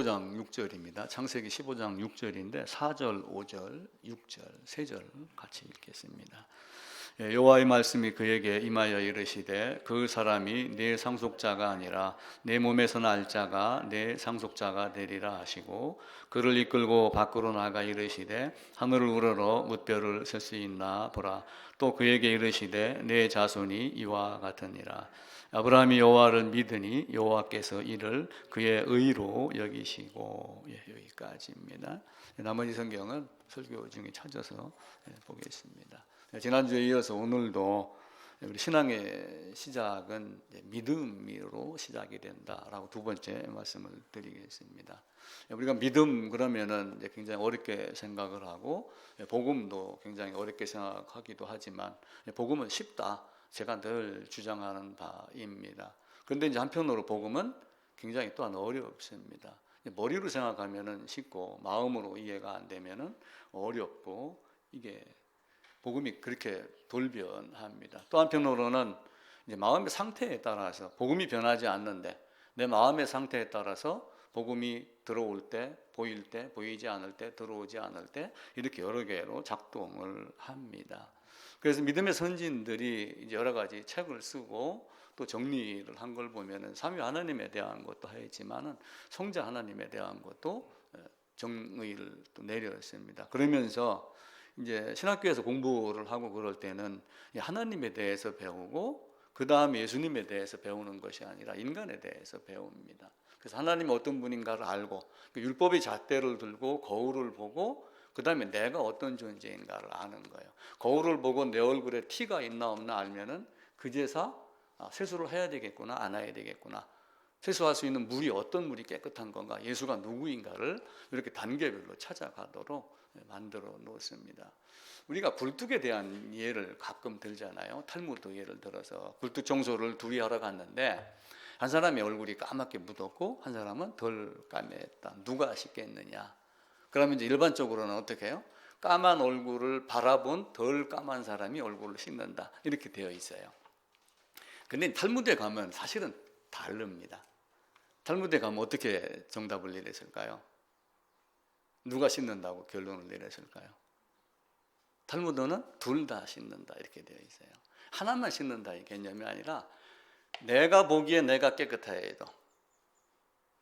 15장 6절입니다. 창세기 15장 6절인데 4절, 5절, 6절, 3절 같이 읽겠습니다. 여호와의 말씀이 그에게 임하여 이르시되 그 사람이 내 상속자가 아니라 내 몸에서 날 자가 내 상속자가 되리라 하시고 그를 이끌고 밖으로 나가 이르시되 하늘을 우러러 뭇별을 셀 수 있나 보라. 또 그에게 이르시되 내 자손이 이와 같으니라. 아브라함이 여호와를 믿으니 여호와께서 이를 그의 의로 여기시고. 여기까지입니다. 나머지 성경은 설교 중에 찾아서 보겠습니다. 지난주에 이어서 오늘도 우리 신앙의 시작은 믿음으로 시작이 된다라고 두 번째 말씀을 드리겠습니다. 우리가 믿음 그러면은 굉장히 어렵게 생각을 하고 복음도 굉장히 어렵게 생각하기도 하지만 복음은 쉽다. 제가 늘 주장하는 바입니다. 그런데 이제 한편으로 복음은 굉장히 또한 어렵습니다. 머리로 생각하면은 쉽고 마음으로 이해가 안 되면은 어렵고 이게 복음이 그렇게 돌변합니다. 또 한편으로는 이제 마음의 상태에 따라서 복음이 변하지 않는데 내 마음의 상태에 따라서 복음이 들어올 때, 보일 때, 보이지 않을 때, 들어오지 않을 때 이렇게 여러 개로 작동을 합니다. 그래서 믿음의 선진들이 이제 여러 가지 책을 쓰고 또 정리를 한 걸 보면은 삼위 하나님에 대한 것도 하였지만은 성자 하나님에 대한 것도 정의를 또 내렸습니다. 그러면서 이제 신학교에서 공부를 하고 그럴 때는 하나님에 대해서 배우고 그 다음에 예수님에 대해서 배우는 것이 아니라 인간에 대해서 배웁니다. 그래서 하나님이 어떤 분인가를 알고 율법의 잣대를 들고 거울을 보고 그 다음에 내가 어떤 존재인가를 아는 거예요. 거울을 보고 내 얼굴에 티가 있나 없나 알면은 그제서 세수를 해야 되겠구나 안 해야 되겠구나, 세수할 수 있는 물이 어떤 물이 깨끗한 건가, 예수가 누구인가를 이렇게 단계별로 찾아가도록 만들어 놓습니다. 우리가 굴뚝에 대한 예를 가끔 들잖아요. 탈무드 예를 들어서 굴뚝 청소를 둘이 하러 갔는데 한 사람의 얼굴이 까맣게 묻었고 한 사람은 덜 까맸다. 누가 씻겠느냐? 그러면 이제 일반적으로는 어떻게 해요? 까만 얼굴을 바라본 덜 까만 사람이 얼굴을 씻는다. 이렇게 되어 있어요. 근데 탈무드에 가면 사실은 다릅니다. 탈무드에 가면 어떻게 정답을 내렸을까요? 누가 씻는다고 결론을 내렸을까요? 탈무드는 둘 다 씻는다 이렇게 되어 있어요. 하나만 씻는다 이 개념이 아니라 내가 보기에 내가 깨끗해야 해도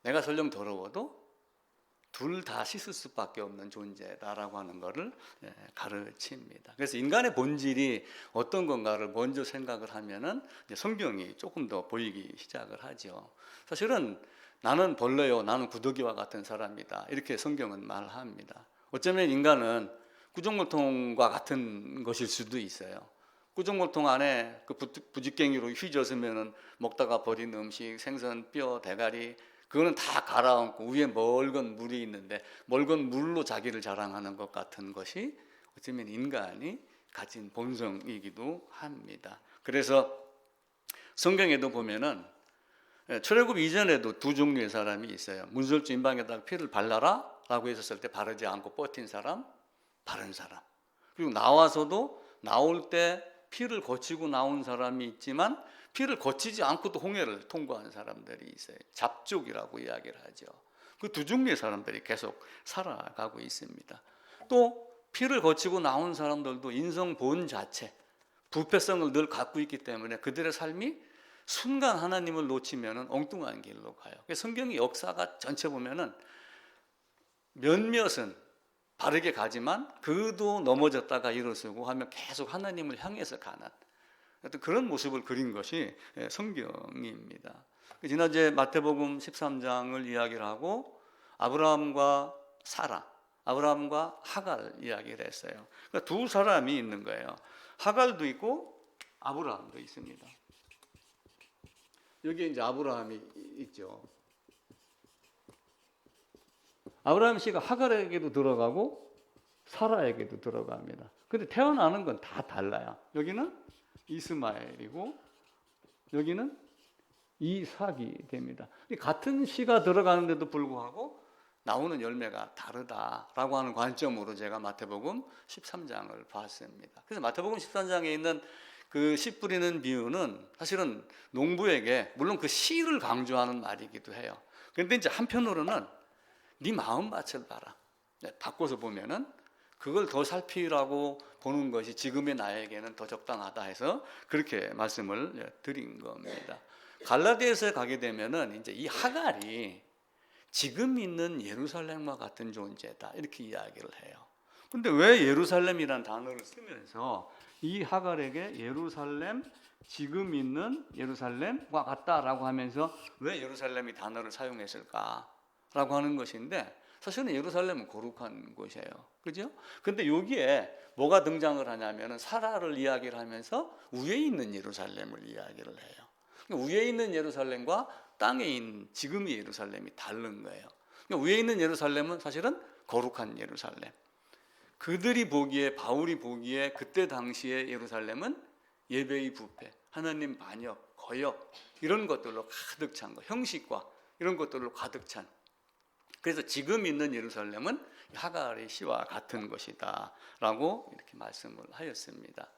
내가 설령 더러워도 둘 다 씻을 수밖에 없는 존재다라고 하는 것을 가르칩니다. 그래서 인간의 본질이 어떤 건가를 먼저 생각을 하면은 성경이 조금 더 보이기 시작을 하죠. 사실은 나는 벌레요, 나는 구더기와 같은 사람이다 이렇게 성경은 말합니다. 어쩌면 인간은 구정mol통과 같은 것일 수도 있어요. 구정mol통 안에 그 부직갱이로 휘젓으면은 먹다가 버린 음식, 생선, 뼈, 대가리 그거는 다 갈아엎고 위에 멀건 물이 있는데 멀건 물로 자기를 자랑하는 것 같은 것이 어쩌면 인간이 가진 본성이기도 합니다. 그래서 성경에도 보면은 출애굽 이전에도 두 종류의 사람이 있어요. 문설주 임방에다가 피를 발라라 라고 했었을 때 바르지 않고 버틴 사람, 바른 사람. 그리고 나와서도 나올 때 피를 거치고 나온 사람이 있지만 피를 거치지 않고도 홍해를 통과한 사람들이 있어요. 잡족이라고 이야기를 하죠. 그 두 종류의 사람들이 계속 살아가고 있습니다. 또 피를 거치고 나온 사람들도 인성 본 자체, 부패성을 늘 갖고 있기 때문에 그들의 삶이 순간 하나님을 놓치면 엉뚱한 길로 가요. 성경의 역사가 전체 보면은 몇몇은 바르게 가지만 그도 넘어졌다가 일어서고 하면 계속 하나님을 향해서 가는 그런 모습을 그린 것이 성경입니다. 지난주에 마태복음 13장을 이야기를 하고 아브라함과 사라, 아브라함과 하갈 이야기를 했어요. 그러니까 두 사람이 있는 거예요. 하갈도 있고 아브라함도 있습니다. 여기 이제 아브라함이 있죠. 아브라함 씨가 하갈에게도 들어가고 사라에게도 들어갑니다. 근데 태어나는 건 다 달라요. 여기는 이스마엘이고 여기는 이삭이 됩니다. 같은 씨가 들어가는데도 불구하고 나오는 열매가 다르다라고 하는 관점으로 제가 마태복음 13장을 봤습니다. 그래서 마태복음 13장에 있는 그 씨 뿌리는 비유는 사실은 농부에게 물론 그 씨를 강조하는 말이기도 해요. 그런데 이제 한편으로는 네 마음밭을 봐라. 바꿔서 보면은 그걸 더 살피라고 보는 것이 지금의 나에게는 더 적당하다 해서 그렇게 말씀을 드린 겁니다. 갈라디아서에 가게 되면은 이제 이 하갈이 지금 있는 예루살렘과 같은 존재다 이렇게 이야기를 해요. 근데 왜 예루살렘이라는 단어를 쓰면서 이 하갈에게 예루살렘, 지금 있는 예루살렘과 같다라고 하면서 왜 예루살렘이 단어를 사용했을까라고 하는 것인데, 사실은 예루살렘은 거룩한 곳이에요. 그죠? 근데 여기에 뭐가 등장을 하냐면은 사라를 이야기를 하면서 위에 있는 예루살렘을 이야기를 해요. 위에 있는 예루살렘과 땅에 있는 지금의 예루살렘이 다른 거예요. 위에 있는 예루살렘은 사실은 거룩한 예루살렘. 그들이 보기에, 바울이 보기에 그때 당시의 예루살렘은 예배의 부패, 하나님 반역, 거역 이런 것들로 가득 찬 거, 형식과 이런 것들로 가득 찬. 그래서 지금 있는 예루살렘은 하갈의 시와 같은 것이다 라고 이렇게 말씀을 하였습니다.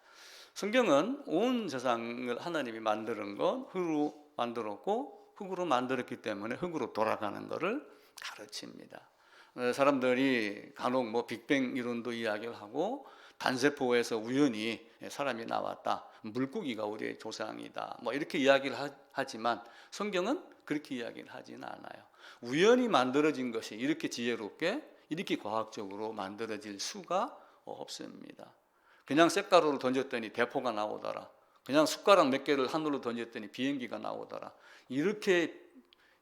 성경은 온 세상을 하나님이 만드는 것 흙으로 만들었고 흙으로 만들었기 때문에 흙으로 돌아가는 것을 가르칩니다. 사람들이 간혹 뭐 빅뱅 이론도 이야기를 하고 단세포에서 우연히 사람이 나왔다, 물고기가 우리의 조상이다 뭐 이렇게 이야기를 하지만 성경은 그렇게 이야기를 하지는 않아요. 우연히 만들어진 것이 이렇게 지혜롭게 이렇게 과학적으로 만들어질 수가 없습니다. 그냥 쇳가루를 던졌더니 대포가 나오더라, 그냥 숟가락 몇 개를 하늘로 던졌더니 비행기가 나오더라, 이렇게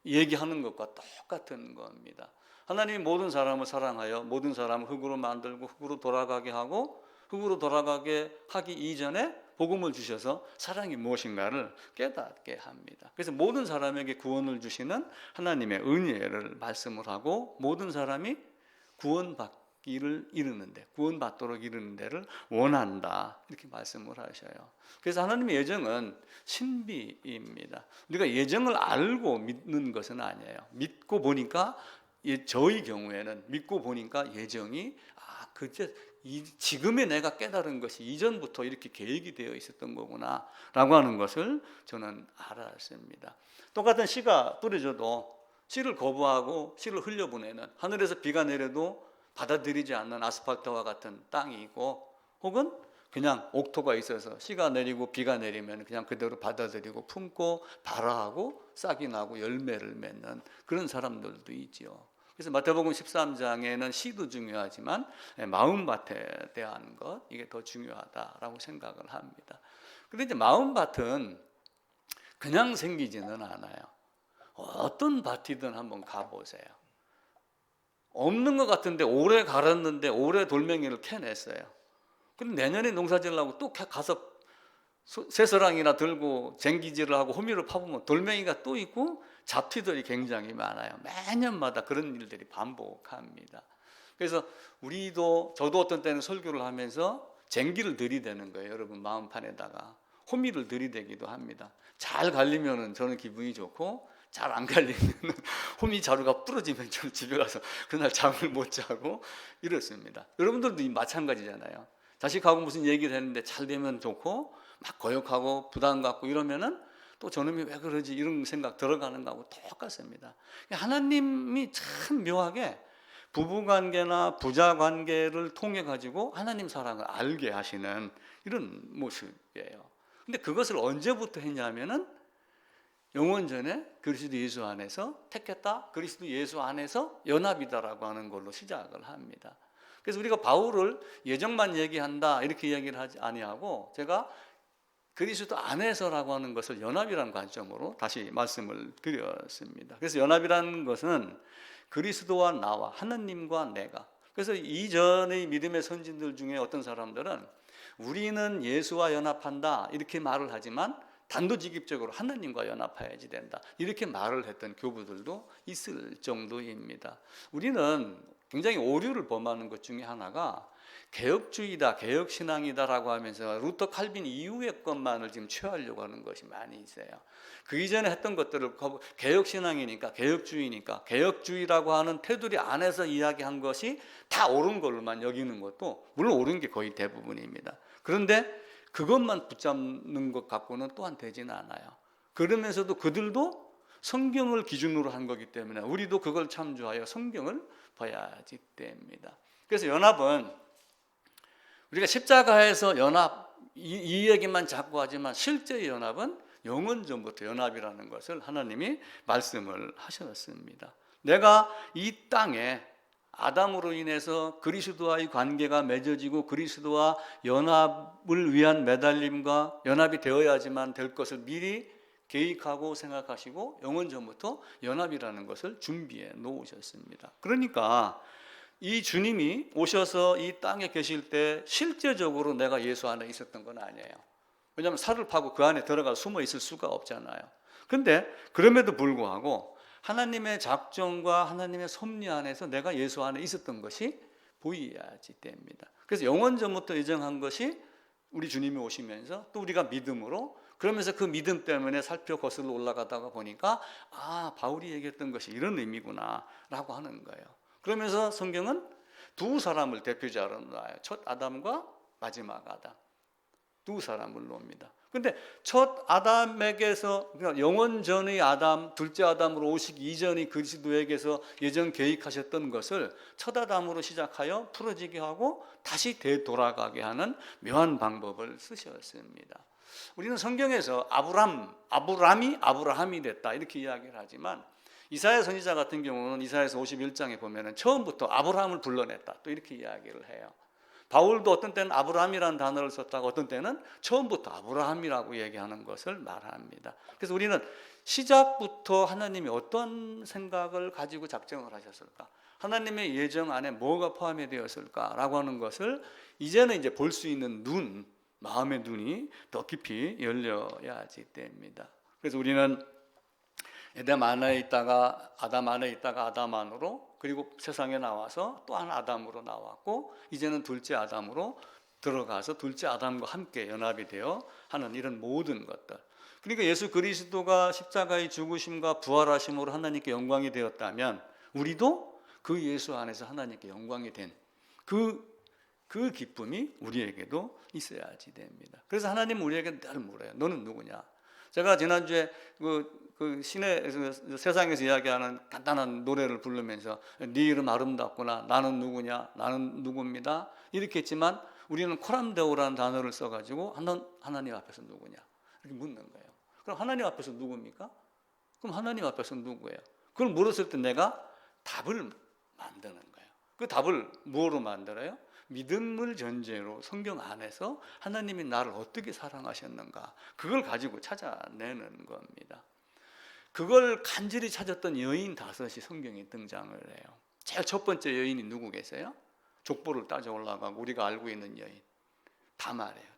얘기하는 것과 똑같은 겁니다. 하나님이 모든 사람을 사랑하여 모든 사람을 흙으로 만들고 흙으로 돌아가게 하고 흙으로 돌아가게 하기 이전에 복음을 주셔서 사랑이 무엇인가를 깨닫게 합니다. 그래서 모든 사람에게 구원을 주시는 하나님의 은혜를 말씀을 하고 모든 사람이 구원받기를 이루는데, 구원받도록 이루는 데를 원한다 이렇게 말씀을 하셔요. 그래서 하나님의 예정은 신비입니다. 우리가 예정을 알고 믿는 것은 아니에요. 믿고 보니까, 저의 경우에는 믿고 보니까 예정이 지금의 내가 깨달은 것이 이전부터 이렇게 계획이 되어 있었던 거구나 라고 하는 것을 저는 알았습니다. 똑같은 씨가 뿌려져도 씨를 거부하고 씨를 흘려보내는, 하늘에서 비가 내려도 받아들이지 않는 아스팔트와 같은 땅이 있고, 혹은 그냥 옥토가 있어서 씨가 내리고 비가 내리면 그냥 그대로 받아들이고 품고 발화하고 싹이 나고 열매를 맺는 그런 사람들도 있죠. 그래서 마태복음 13장에는 씨도 중요하지만 마음밭에 대한 것, 이게 더 중요하다라고 생각을 합니다. 그런데 이제 마음밭은 그냥 생기지는 않아요. 어떤 밭이든 한번 가보세요. 없는 것 같은데 오래 갈았는데 올해 돌멩이를 캐냈어요. 그럼 내년에 농사 지으려고 또 가서 새서랑이나 들고 쟁기질을 하고 호미를 파보면 돌멩이가 또 있고 잡티들이 굉장히 많아요. 매년마다 그런 일들이 반복합니다. 그래서 저도 어떤 때는 설교를 하면서 쟁기를 들이대는 거예요. 여러분 마음판에다가 호미를 들이대기도 합니다. 잘 갈리면은 저는 기분이 좋고, 잘 안 갈리면 호미 자루가 부러지면 저는 집에 가서 그날 잠을 못 자고 이렇습니다. 여러분들도 마찬가지잖아요. 자식하고 무슨 얘기를 했는데 잘 되면 좋고 막 거역하고 부담 갖고 이러면은 또 저놈이 왜 그러지 이런 생각 들어가는 거하고 똑같습니다. 하나님이 참 묘하게 부부관계나 부자관계를 통해 가지고 하나님 사랑을 알게 하시는 이런 모습이에요. 근데 그것을 언제부터 했냐면은 영원전에 그리스도 예수 안에서 택했다, 그리스도 예수 안에서 연합이다라고 하는 걸로 시작을 합니다. 그래서 우리가 바울을 예정만 얘기한다 이렇게 이야기를 하지 아니하고, 제가 그리스도 안에서라고 하는 것을 연합이라는 관점으로 다시 말씀을 드렸습니다. 그래서 연합이라는 것은 그리스도와 나와 하나님과 내가, 그래서 이전의 믿음의 선진들 중에 어떤 사람들은 우리는 예수와 연합한다 이렇게 말을 하지만 단도직입적으로 하나님과 연합해야지 된다 이렇게 말을 했던 교부들도 있을 정도입니다. 우리는 굉장히 오류를 범하는 것 중에 하나가 개혁주의다, 개혁신앙이다라고 하면서 루터 칼빈 이후의 것만을 지금 취하려고 하는 것이 많이 있어요. 그 이전에 했던 것들을 개혁신앙이니까, 개혁주의니까, 개혁주의라고 하는 테두리 안에서 이야기한 것이 다 옳은 걸로만 여기는 것도 물론 옳은 게 거의 대부분입니다. 그런데 그것만 붙잡는 것 갖고는 또한 되지는 않아요. 그러면서도 그들도 성경을 기준으로 한 거기 때문에 우리도 그걸 참조하여 성경을 봐야지 됩니다. 그래서 연합은 우리가 십자가에서 연합 이 얘기만 자꾸 하지만 실제 연합은 영원 전부터 연합이라는 것을 하나님이 말씀을 하셨습니다. 내가 이 땅에 아담으로 인해서 그리스도와의 관계가 맺어지고 그리스도와 연합을 위한 매달림과 연합이 되어야지만 될 것을 미리 계획하고 생각하시고 영원 전부터 연합이라는 것을 준비해 놓으셨습니다. 그러니까 이 주님이 오셔서 이 땅에 계실 때 실제적으로 내가 예수 안에 있었던 건 아니에요. 왜냐하면 살을 파고 그 안에 들어가 숨어 있을 수가 없잖아요. 그런데 그럼에도 불구하고 하나님의 작정과 하나님의 섭리 안에서 내가 예수 안에 있었던 것이 보여야지 됩니다. 그래서 영원 전부터 예정한 것이 우리 주님이 오시면서 또 우리가 믿음으로 그러면서 그 믿음 때문에 살펴 거슬러 올라가다가 보니까 바울이 얘기했던 것이 이런 의미구나 라고 하는 거예요. 그러면서 성경은 두 사람을 대표자로 놔요. 첫 아담과 마지막 아담. 두 사람을 놉니다. 그런데 첫 아담에게서 그러니까 영원 전의 아담, 둘째 아담으로 오시기 이전의 그리스도에게서 예전 계획하셨던 것을 첫 아담으로 시작하여 풀어지게 하고 다시 되돌아가게 하는 묘한 방법을 쓰셨습니다. 우리는 성경에서 아브람이 아브라함이 됐다 이렇게 이야기를 하지만 이사야 선지자 같은 경우는 이사야서 51장에 보면 처음부터 아브라함을 불러냈다 또 이렇게 이야기를 해요. 바울도 어떤 때는 아브라함이라는 단어를 썼다고 어떤 때는 처음부터 아브라함이라고 얘기하는 것을 말합니다. 그래서 우리는 시작부터 하나님이 어떤 생각을 가지고 작정을 하셨을까? 하나님의 예정 안에 뭐가 포함이 되었을까라고 하는 것을 이제는 이제 볼 수 있는 눈, 마음의 눈이 더 깊이 열려야지 됩니다. 그래서 우리는 에덴 안에 있다가 아담 안에 있다가 아담 안으로 그리고 세상에 나와서 또 한 아담으로 나왔고 이제는 둘째 아담으로 들어가서 둘째 아담과 함께 연합이 되어 하는 이런 모든 것들. 그러니까 예수 그리스도가 십자가의 죽으심과 부활하심으로 하나님께 영광이 되었다면 우리도 그 예수 안에서 하나님께 영광이 된 그 기쁨이 우리에게도 있어야지 됩니다. 그래서 하나님은 우리에게 늘 물어요. 너는 누구냐? 제가 지난주에 그 시내에서 세상에서 이야기하는 간단한 노래를 부르면서 네 이름 아름답구나 나는 누구냐 나는 누구입니다 이렇게 했지만 우리는 코람데오라는 단어를 써가지고 하나님 앞에서 누구냐 이렇게 묻는 거예요. 그럼 하나님 앞에서 누굽니까? 그럼 하나님 앞에서 누구예요? 그걸 물었을 때 내가 답을 만드는 거예요. 그 답을 뭐로 만들어요? 믿음을 전제로 성경 안에서 하나님이 나를 어떻게 사랑하셨는가 그걸 가지고 찾아내는 겁니다. 그걸 간절히 찾았던 여인 5이 성경에 등장을 해요. 제일 첫 번째 여인이 누구 계세요? 족보를 따져 올라가고 우리가 알고 있는 여인 다말이에요.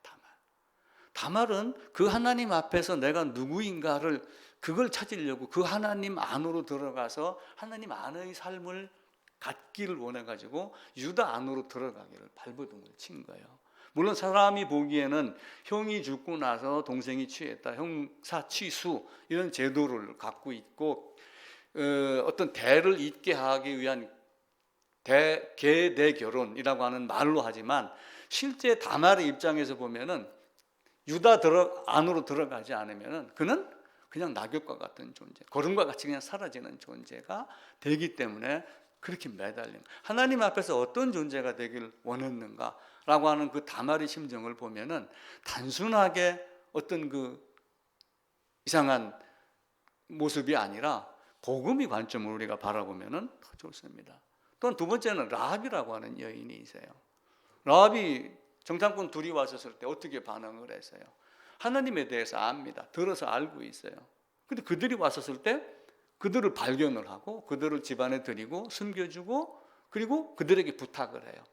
다말은 그 하나님 앞에서 내가 누구인가를 그걸 찾으려고 그 하나님 안으로 들어가서 하나님 안의 삶을 갖기를 원해가지고 유다 안으로 들어가기를 발버둥을 친 거예요. 물론 사람이 보기에는 형이 죽고 나서 동생이 취했다, 형사 취수 이런 제도를 갖고 있고 어떤 대를 잇게 하기 위한 계대결혼이라고 하는 말로 하지만 실제 다말의 입장에서 보면은 유다 안으로 들어가지 않으면은 그는 그냥 낙엽과 같은 존재, 거름과 같이 그냥 사라지는 존재가 되기 때문에 그렇게 매달린 하나님 앞에서 어떤 존재가 되길 원했는가라고 하는 그 다말의 심정을 보면은 단순하게 어떤 그 이상한 모습이 아니라 복음의 관점으로 우리가 바라보면은 더 좋습니다. 또한 두 번째는 라합이라고 하는 여인이 있어요. 라합이 정탐꾼 둘이 왔었을 때 어떻게 반응을 했어요? 하나님에 대해서 압니다. 들어서 알고 있어요. 근데 그들이 왔었을 때 그들을 발견을 하고 그들을 집안에 들이고 숨겨주고 그리고 그들에게 부탁을 해요.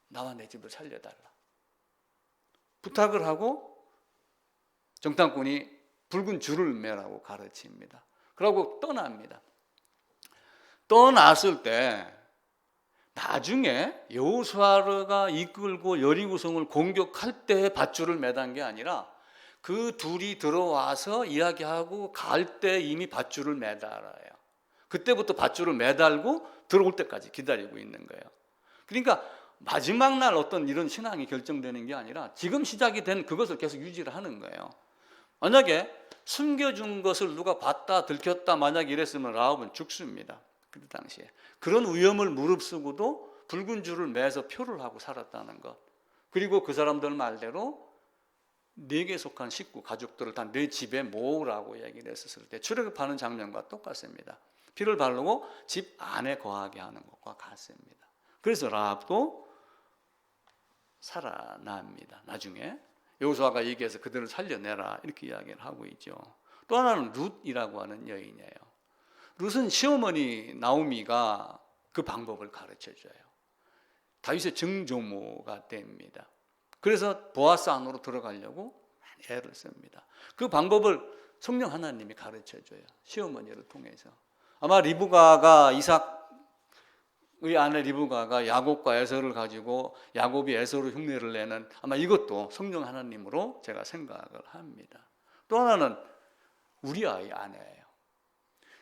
나와 내 집을 살려달라. 부탁을 하고 정탐꾼이 붉은 줄을 매라고 가르칩니다. 그러고 떠납니다. 떠났을 때 나중에 여호수아가 이끌고 여리고성을 공격할 때 밧줄을 매단 게 아니라 그 둘이 들어와서 이야기하고 갈 때 이미 밧줄을 매달아요. 그때부터 밧줄을 매달고 들어올 때까지 기다리고 있는 거예요. 그러니까 마지막 날 어떤 이런 신앙이 결정되는 게 아니라 지금 시작이 된 그것을 계속 유지를 하는 거예요. 만약에 숨겨준 것을 누가 봤다 들켰다 만약 이랬으면 라합은 죽습니다. 그 당시에 그런 위험을 무릅쓰고도 붉은 줄을 매서 표를 하고 살았다는 것. 그리고 그 사람들 말대로 네게 속한 식구 가족들을 다 내 집에 모으라고 얘기를 했었을 때 출애굽하는 장면과 똑같습니다. 피를 바르고 집 안에 거하게 하는 것과 같습니다. 그래서 라합도 살아납니다. 나중에 여호수아가 얘기해서 그들을 살려내라 이렇게 이야기를 하고 있죠. 또 하나는 룻이라고 하는 여인이에요. 룻은 시어머니 나오미가 그 방법을 가르쳐줘요. 다윗의 증조모가 됩니다. 그래서 보아스 안으로 들어가려고 애를 씁니다. 그 방법을 성령 하나님이 가르쳐줘요. 시어머니를 통해서. 아마 리브가가 이삭의 아내 리브가가 야곱과 에서를 가지고 야곱이 에서로 흉내를 내는 아마 이것도 성령 하나님으로 제가 생각을 합니다. 또 하나는 우리아의 아내예요.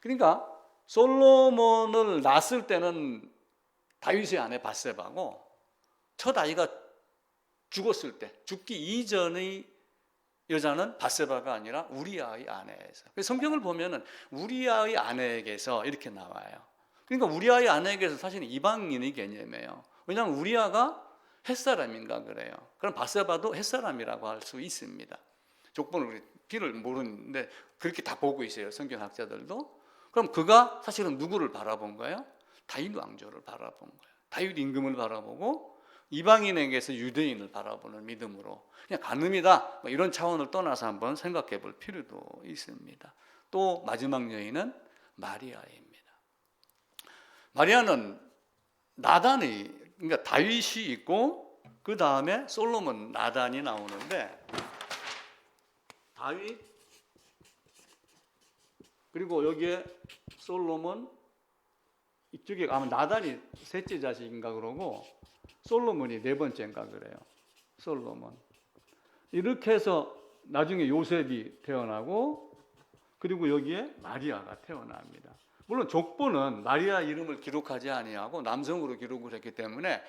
그러니까 솔로몬을 낳았을 때는 다윗의 아내 밧세바고 첫 아이가 죽었을 때 죽기 이전의 여자는 밧세바가 아니라 우리아의 아내에서. 성경을 보면은 우리아의 아내에게서 이렇게 나와요. 그러니까 우리아의 아내에게서 사실은 이방인의 개념이에요. 왜냐하면 우리아가 햇사람인가 그래요. 그럼 밧세바도 햇사람이라고 할 수 있습니다. 족보를 피를 모르는데 그렇게 다 보고 있어요. 성경학자들도. 그럼 그가 사실은 누구를 바라본 거예요? 다윗 왕조를 바라본 거예요. 다윗 임금을 바라보고 이방인에게서 유대인을 바라보는 믿음으로 그냥 간음이다 이런 차원을 떠나서 한번 생각해 볼 필요도 있습니다. 또 마지막 여인은 마리아입니다. 마리아는 나단이 그러니까 다윗이 있고 그 다음에 솔로몬 나단이 나오는데 다윗 그리고 여기에 솔로몬 이쪽에 아마 나단이 셋째 자식인가 그러고 솔로몬이 네 번째인가 그래요. 솔로몬. 이렇게 해서 나중에 요셉이 태어나고 그리고 여기에 마리아가 태어납니다. 물론 족보는 마리아 이름을 기록하지 아니하고 남성으로 기록을 했기 때문에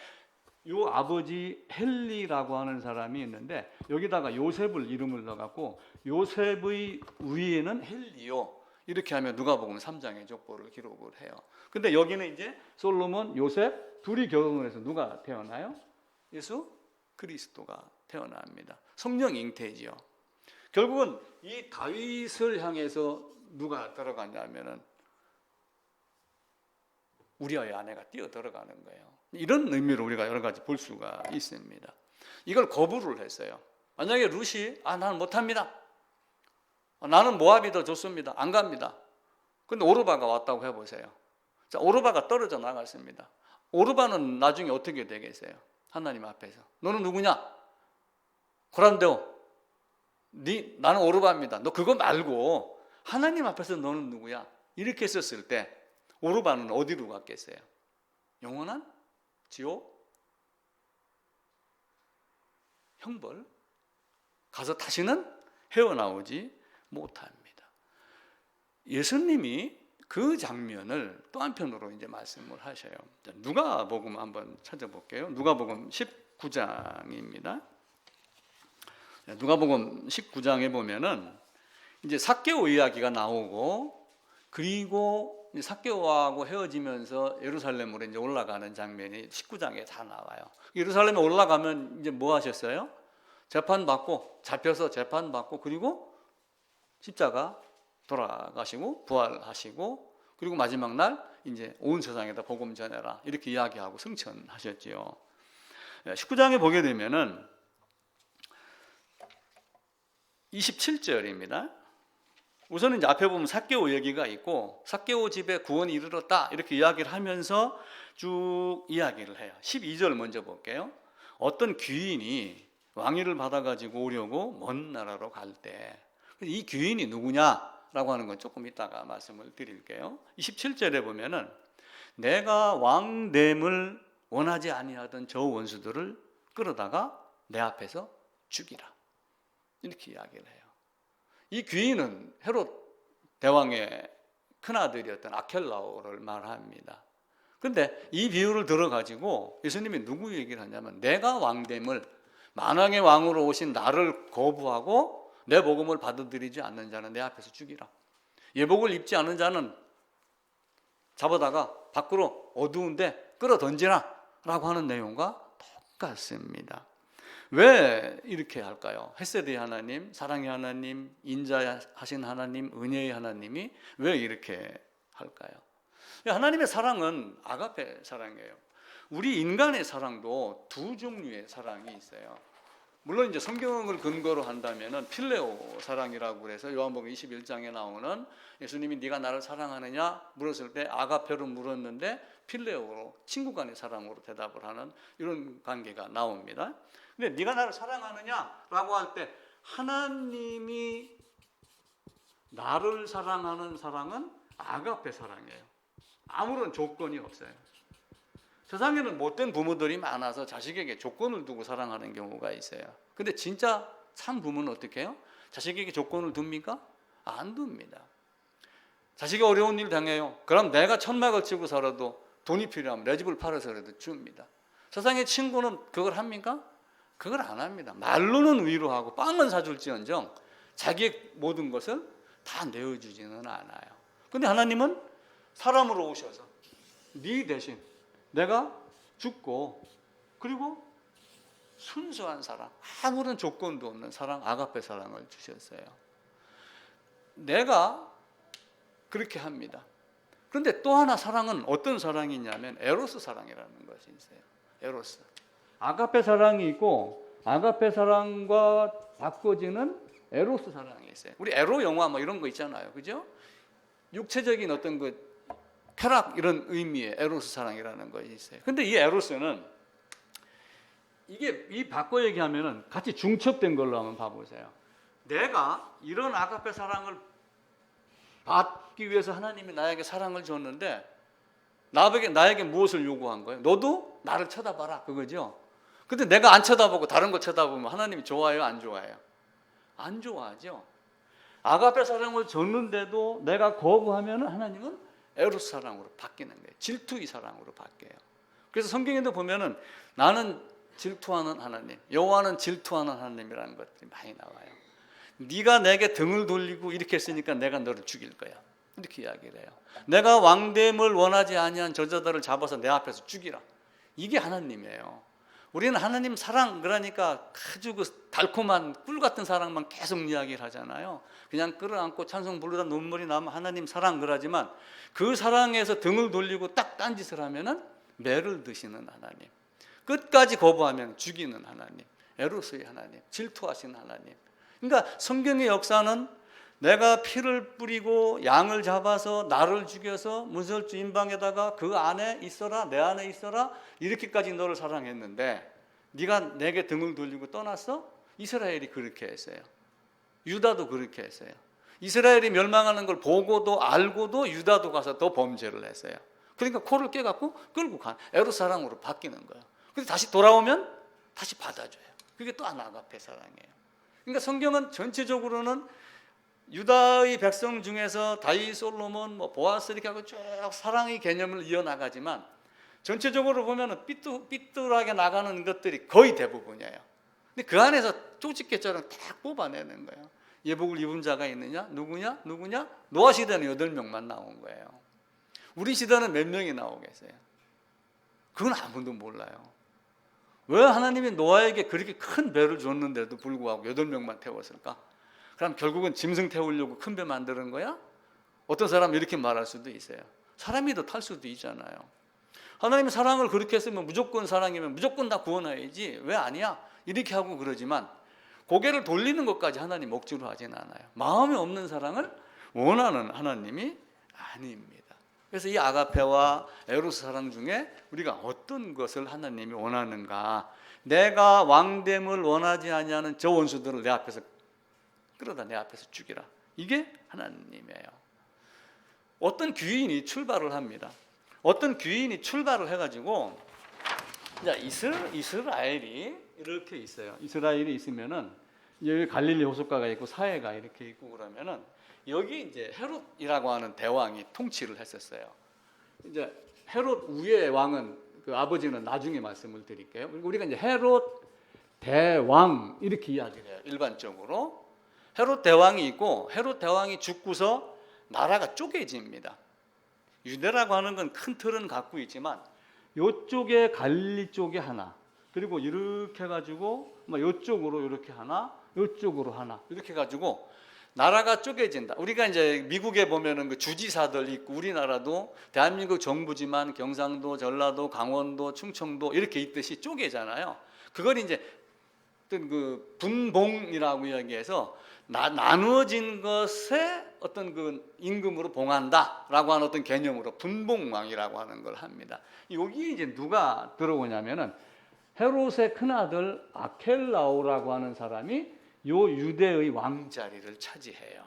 요 아버지 헬리라고 하는 사람이 있는데 여기다가 요셉을 이름을 넣어갖고 요셉의 위에는 헬리요. 이렇게 하면 누가복음 3장의 족보를 기록을 해요. 근데 여기는 이제 솔로몬, 요셉 둘이 결혼을 해서 누가 태어나요? 예수 그리스도가 태어납니다. 성령 잉태지요. 결국은 이 다윗을 향해서 누가 들어갔냐면은 우리아의 아내가 뛰어 들어가는 거예요. 이런 의미로 우리가 여러 가지 볼 수가 있습니다. 이걸 거부를 했어요. 만약에 룻이 나는 못합니다. 나는 모압이 더 좋습니다. 안 갑니다. 근데 오르바가 왔다고 해보세요. 자, 오르바가 떨어져 나갔습니다. 오르바는 나중에 어떻게 되겠어요? 하나님 앞에서. 너는 누구냐? 고란데오. 나는 오르바입니다. 너 그거 말고 하나님 앞에서 너는 누구야? 이렇게 했었을 때 오르바는 어디로 갔겠어요? 영원한 지옥? 형벌? 가서 다시는 헤어나오지 못합니다. 예수님이 그 장면을 또 한편으로 이제 말씀을 하셔요. 누가복음 한번 찾아볼게요. 누가복음 19장입니다. 누가복음 19장에 보면은 이제 삭개오 이야기가 나오고 그리고 삭개오하고 헤어지면서 예루살렘으로 이제 올라가는 장면이 19장에 다 나와요. 예루살렘에 올라가면 이제 뭐 하셨어요? 재판받고 잡혀서 재판받고 그리고 십자가 돌아가시고 부활하시고 그리고 마지막 날 이제 온 세상에다 복음 전해라 이렇게 이야기하고 승천하셨지요. 19장에 보게 되면은 27절입니다. 우선은 이제 앞에 보면 삭개오 얘기가 있고 삭개오 집에 구원이 이르렀다 이렇게 이야기를 하면서 쭉 이야기를 해요. 12절 먼저 볼게요. 어떤 귀인이 왕위를 받아가지고 오려고 먼 나라로 갈 때 이 귀인이 누구냐라고 하는 건 조금 이따가 말씀을 드릴게요. 27절에 보면은 내가 왕됨을 원하지 아니하던 저 원수들을 끌어다가 내 앞에서 죽이라 이렇게 이야기를 해요. 이 귀인은 헤롯 대왕의 큰아들이었던 아켈라오를 말합니다. 그런데 이 비유를 들어가지고 예수님이 누구 얘기를 하냐면 내가 왕됨을 만왕의 왕으로 오신 나를 거부하고 내 복음을 받아들이지 않는 자는 내 앞에서 죽이라. 예복을 입지 않은 자는 잡아다가 밖으로 어두운데 끌어던지라 라고 하는 내용과 똑같습니다. 왜 이렇게 할까요? 헤세드의 하나님, 사랑의 하나님, 인자하신 하나님, 은혜의 하나님이 왜 이렇게 할까요? 하나님의 사랑은 아가페 사랑이에요. 우리 인간의 사랑도 두 종류의 사랑이 있어요. 물론 이제 성경을 근거로 한다면은 필레오 사랑이라고 해서 요한복음 21장에 나오는 예수님이 네가 나를 사랑하느냐 물었을 때 아가페로 물었는데 필레오로 친구 간의 사랑으로 대답을 하는 이런 관계가 나옵니다. 근데 네가 나를 사랑하느냐라고 할 때 하나님이 나를 사랑하는 사랑은 아가페 사랑이에요. 아무런 조건이 없어요. 세상에는 못된 부모들이 많아서 자식에게 조건을 두고 사랑하는 경우가 있어요. 근데 진짜 참 부모는 어떻게 해요? 자식에게 조건을 둡니까? 안 둡니다. 자식이 어려운 일 당해요. 그럼 내가 천막을 치고 살아도 돈이 필요하면 내 집을 팔아서라도 줍니다. 세상의 친구는 그걸 합니까? 그걸 안 합니다. 말로는 위로하고 빵은 사줄지언정 자기의 모든 것을 다 내어주지는 않아요. 근데 하나님은 사람으로 오셔서 네 대신 내가 죽고 그리고 순수한 사랑, 아무런 조건도 없는 사랑, 아가페 사랑을 주셨어요. 내가 그렇게 합니다. 그런데 또 하나 사랑은 어떤 사랑이냐면 에로스 사랑이라는 것이 있어요. 에로스. 아가페 사랑이 있고 아가페 사랑과 바꿔지는 에로스 사랑이 있어요. 우리 에로 영화 뭐 이런 거 있잖아요. 그죠? 육체적인 어떤 그 쾌락 이런 의미의 에로스 사랑이라는 것이 있어요. 근데 이 에로스는 이게 이 바꿔 얘기하면은 같이 중첩된 걸로 한번 봐보세요. 내가 이런 아가페 사랑을 받기 위해서 하나님이 나에게 사랑을 줬는데 나에게 무엇을 요구한 거예요? 너도 나를 쳐다봐라 그거죠. 근데 내가 안 쳐다보고 다른 거 쳐다보면 하나님이 좋아해요? 안 좋아해요? 안 좋아하죠. 아가페 사랑을 줬는데도 내가 거부하면 하나님은 에로스 사랑으로 바뀌는 거예요. 질투의 사랑으로 바뀌어요. 그래서 성경에도 보면은 나는 질투하는 하나님, 여호와는 질투하는 하나님이라는 것들이 많이 나와요. 네가 내게 등을 돌리고 이렇게 했으니까 내가 너를 죽일 거야. 이렇게 이야기를 해요. 내가 왕됨을 원하지 아니한 저자들을 잡아서 내 앞에서 죽이라. 이게 하나님이에요. 우리는 하나님 사랑 그러니까 아주 그 달콤한 꿀 같은 사랑만 계속 이야기를 하잖아요. 그냥 끌어안고 찬송 부르다 눈물이 나면 하나님 사랑 그러지만 그 사랑에서 등을 돌리고 딱 딴짓을 하면은 매를 드시는 하나님, 끝까지 거부하면 죽이는 하나님, 에로스의 하나님, 질투하시는 하나님. 그러니까 성경의 역사는 내가 피를 뿌리고 양을 잡아서 나를 죽여서 문설주 임방에다가 그 안에 있어라, 내 안에 있어라, 이렇게까지 너를 사랑했는데 네가 내게 등을 돌리고 떠났어? 이스라엘이 그렇게 했어요. 유다도 그렇게 했어요. 이스라엘이 멸망하는 걸 보고도 알고도 유다도 가서 더 범죄를 했어요. 그러니까 코를 깨갖고 끌고 간 에로스 사랑으로 바뀌는 거예요. 근데 다시 돌아오면 다시 받아줘요. 그게 또 아가페 사랑이에요. 그러니까 성경은 전체적으로는 유다의 백성 중에서 다윗, 솔로몬, 보아스 이렇게 하고 쭉 사랑의 개념을 이어나가지만 전체적으로 보면 삐뚤하게 나가는 것들이 거의 대부분이에요. 근데 그 안에서 쪽집게처럼 딱 뽑아내는 거예요. 예복을 입은 자가 있느냐? 누구냐? 노아 시대는 8명만 나온 거예요. 우리 시대는 몇 명이 나오겠어요? 그건 아무도 몰라요. 왜 하나님이 노아에게 그렇게 큰 배를 줬는데도 불구하고 8명만 태웠을까? 그럼 결국은 짐승 태우려고 큰 배 만드는 거야? 어떤 사람은 이렇게 말할 수도 있어요. 사람이 더 탈 수도 있잖아요. 하나님이 사랑을 그렇게 했으면 무조건 사랑이면 무조건 다 구원해야지 왜 아니야? 이렇게 하고 그러지만 고개를 돌리는 것까지 하나님 억지로 하진 않아요. 마음에 없는 사랑을 원하는 하나님이 아닙니다. 그래서 이 아가페와 에로스 사랑 중에 우리가 어떤 것을 하나님이 원하는가? 내가 왕됨을 원하지 아니하는 저 원수들을 내 앞에서 끌어다 내 앞에서 죽이라. 이게 하나님이에요. 어떤 귀인이 출발을 합니다. 어떤 귀인이 출발을 해가지고 이스라엘이 이렇게 있어요. 이스라엘이 있으면은 여기 갈릴리 호숫가가 있고 사해가 이렇게 있고 그러면은 여기 이제 헤롯이라고 하는 대왕이 통치를 했었어요. 이제 헤롯 위의 왕은 그 아버지는 나중에 말씀을 드릴게요. 우리가 이제 헤롯 대왕 이렇게 이야기를 해요. 일반적으로. 헤롯 대왕이 있고 헤롯 대왕이 죽고서 나라가 쪼개집니다. 유대라고 하는 건 큰 틀은 갖고 있지만 요쪽에 갈릴리 쪽에 하나, 그리고 이렇게 해가지고 요쪽으로 이렇게 하나, 요쪽으로 하나 이렇게 해가지고 나라가 쪼개진다. 우리가 이제 미국에 보면은 그 주지사들 있고 우리나라도 대한민국 정부지만 경상도, 전라도, 강원도, 충청도 이렇게 있듯이 쪼개잖아요. 그걸 이제 어떤 그 분봉이라고 이야기해서 나누어진 것에 어떤 그 임금으로 봉한다라고 하는 어떤 개념으로 분봉왕이라고 하는 걸 합니다. 여기 이제 누가 들어오냐면은 헤롯의 큰아들 아켈라오라고 하는 사람이 요 유대의 왕자리를 차지해요.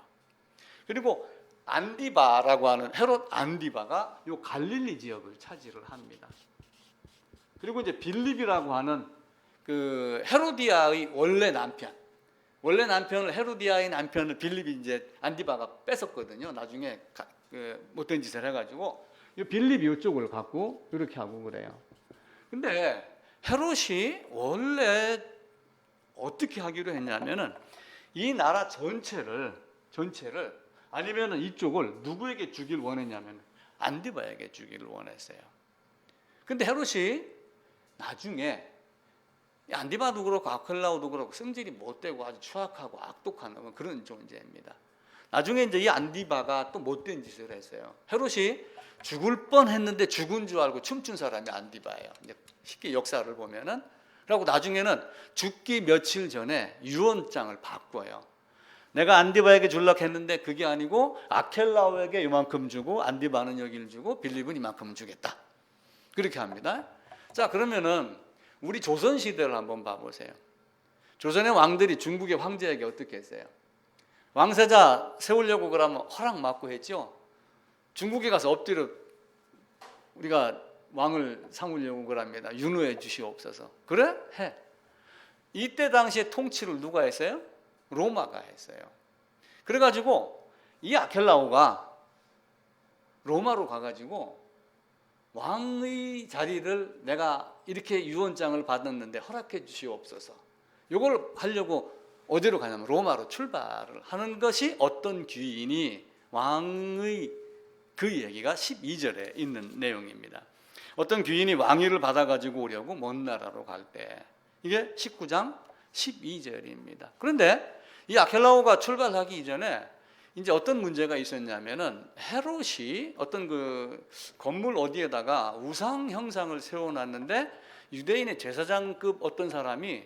그리고 안디바라고 하는 헤롯 안디바가 요 갈릴리 지역을 차지를 합니다. 그리고 이제 빌립이라고 하는 그 헤로디아의 원래 남편을 헤로디아의 남편을 빌립이 이제 안디바가 뺏었거든요. 나중에 못된 짓을 해가지고 이 빌립이 이쪽을 갖고 이렇게 하고 그래요. 근데 헤롯이 원래 어떻게 하기로 했냐면은 이 나라 전체를 아니면은 이쪽을 누구에게 주길 원했냐면 안디바에게 주기를 원했어요. 근데 헤롯이 나중에 안디바도 그렇고 아켈라오도 그렇고 성질이 못되고 아주 추악하고 악독한 그런 존재입니다. 나중에 이제 이 안디바가 또 못된 짓을 했어요. 헤롯이 죽을 뻔했는데 죽은 줄 알고 춤춘 사람이 안디바예요. 이제 쉽게 역사를 보면은. 그리고 나중에는 죽기 며칠 전에 유언장을 바꿔요. 내가 안디바에게 주려고 했는데 그게 아니고 아켈라오에게 이만큼 주고 안디바는 여기를 주고 빌립은 이만큼 주겠다. 그렇게 합니다. 자, 그러면은 우리 조선 시대를 한번 봐보세요. 조선의 왕들이 중국의 황제에게 어떻게 했어요? 왕세자 세우려고 그러면 허락 받고 했죠. 중국에 가서 엎드려 우리가 왕을 삼으려고 그럽니다. 윤호해 주시옵소서. 그래? 해. 이때 당시에 통치를 누가 했어요? 로마가 했어요. 그래가지고 이 아켈라오가 로마로 가가지고 왕의 자리를 내가 이렇게 유언장을 받았는데 허락해 주시옵소서. 이걸 하려고 어디로 가냐면 로마로 출발을 하는 것이 어떤 귀인이 왕의 그 얘기가 12절에 있는 내용입니다. 어떤 귀인이 왕위를 받아가지고 오려고 먼 나라로 갈 때 이게 19장 12절입니다. 그런데 이 아켈라오가 출발하기 이전에 이제 어떤 문제가 있었냐면은 헤롯이 어떤 그 건물 어디에다가 우상 형상을 세워놨는데 유대인의 제사장급 어떤 사람이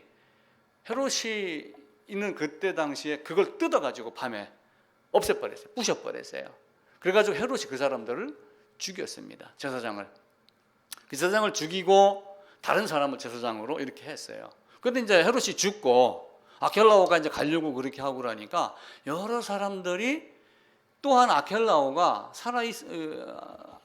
헤롯이 있는 그때 당시에 그걸 뜯어가지고 밤에 없애버렸어요. 부셔버렸어요. 그래가지고 헤롯이 그 사람들을 죽였습니다. 제사장을 죽이고 다른 사람을 제사장으로 이렇게 했어요. 그런데 이제 헤롯이 죽고 아켈라오가 이제 가려고 그렇게 하고 그러니까 여러 사람들이 또한 아켈라오가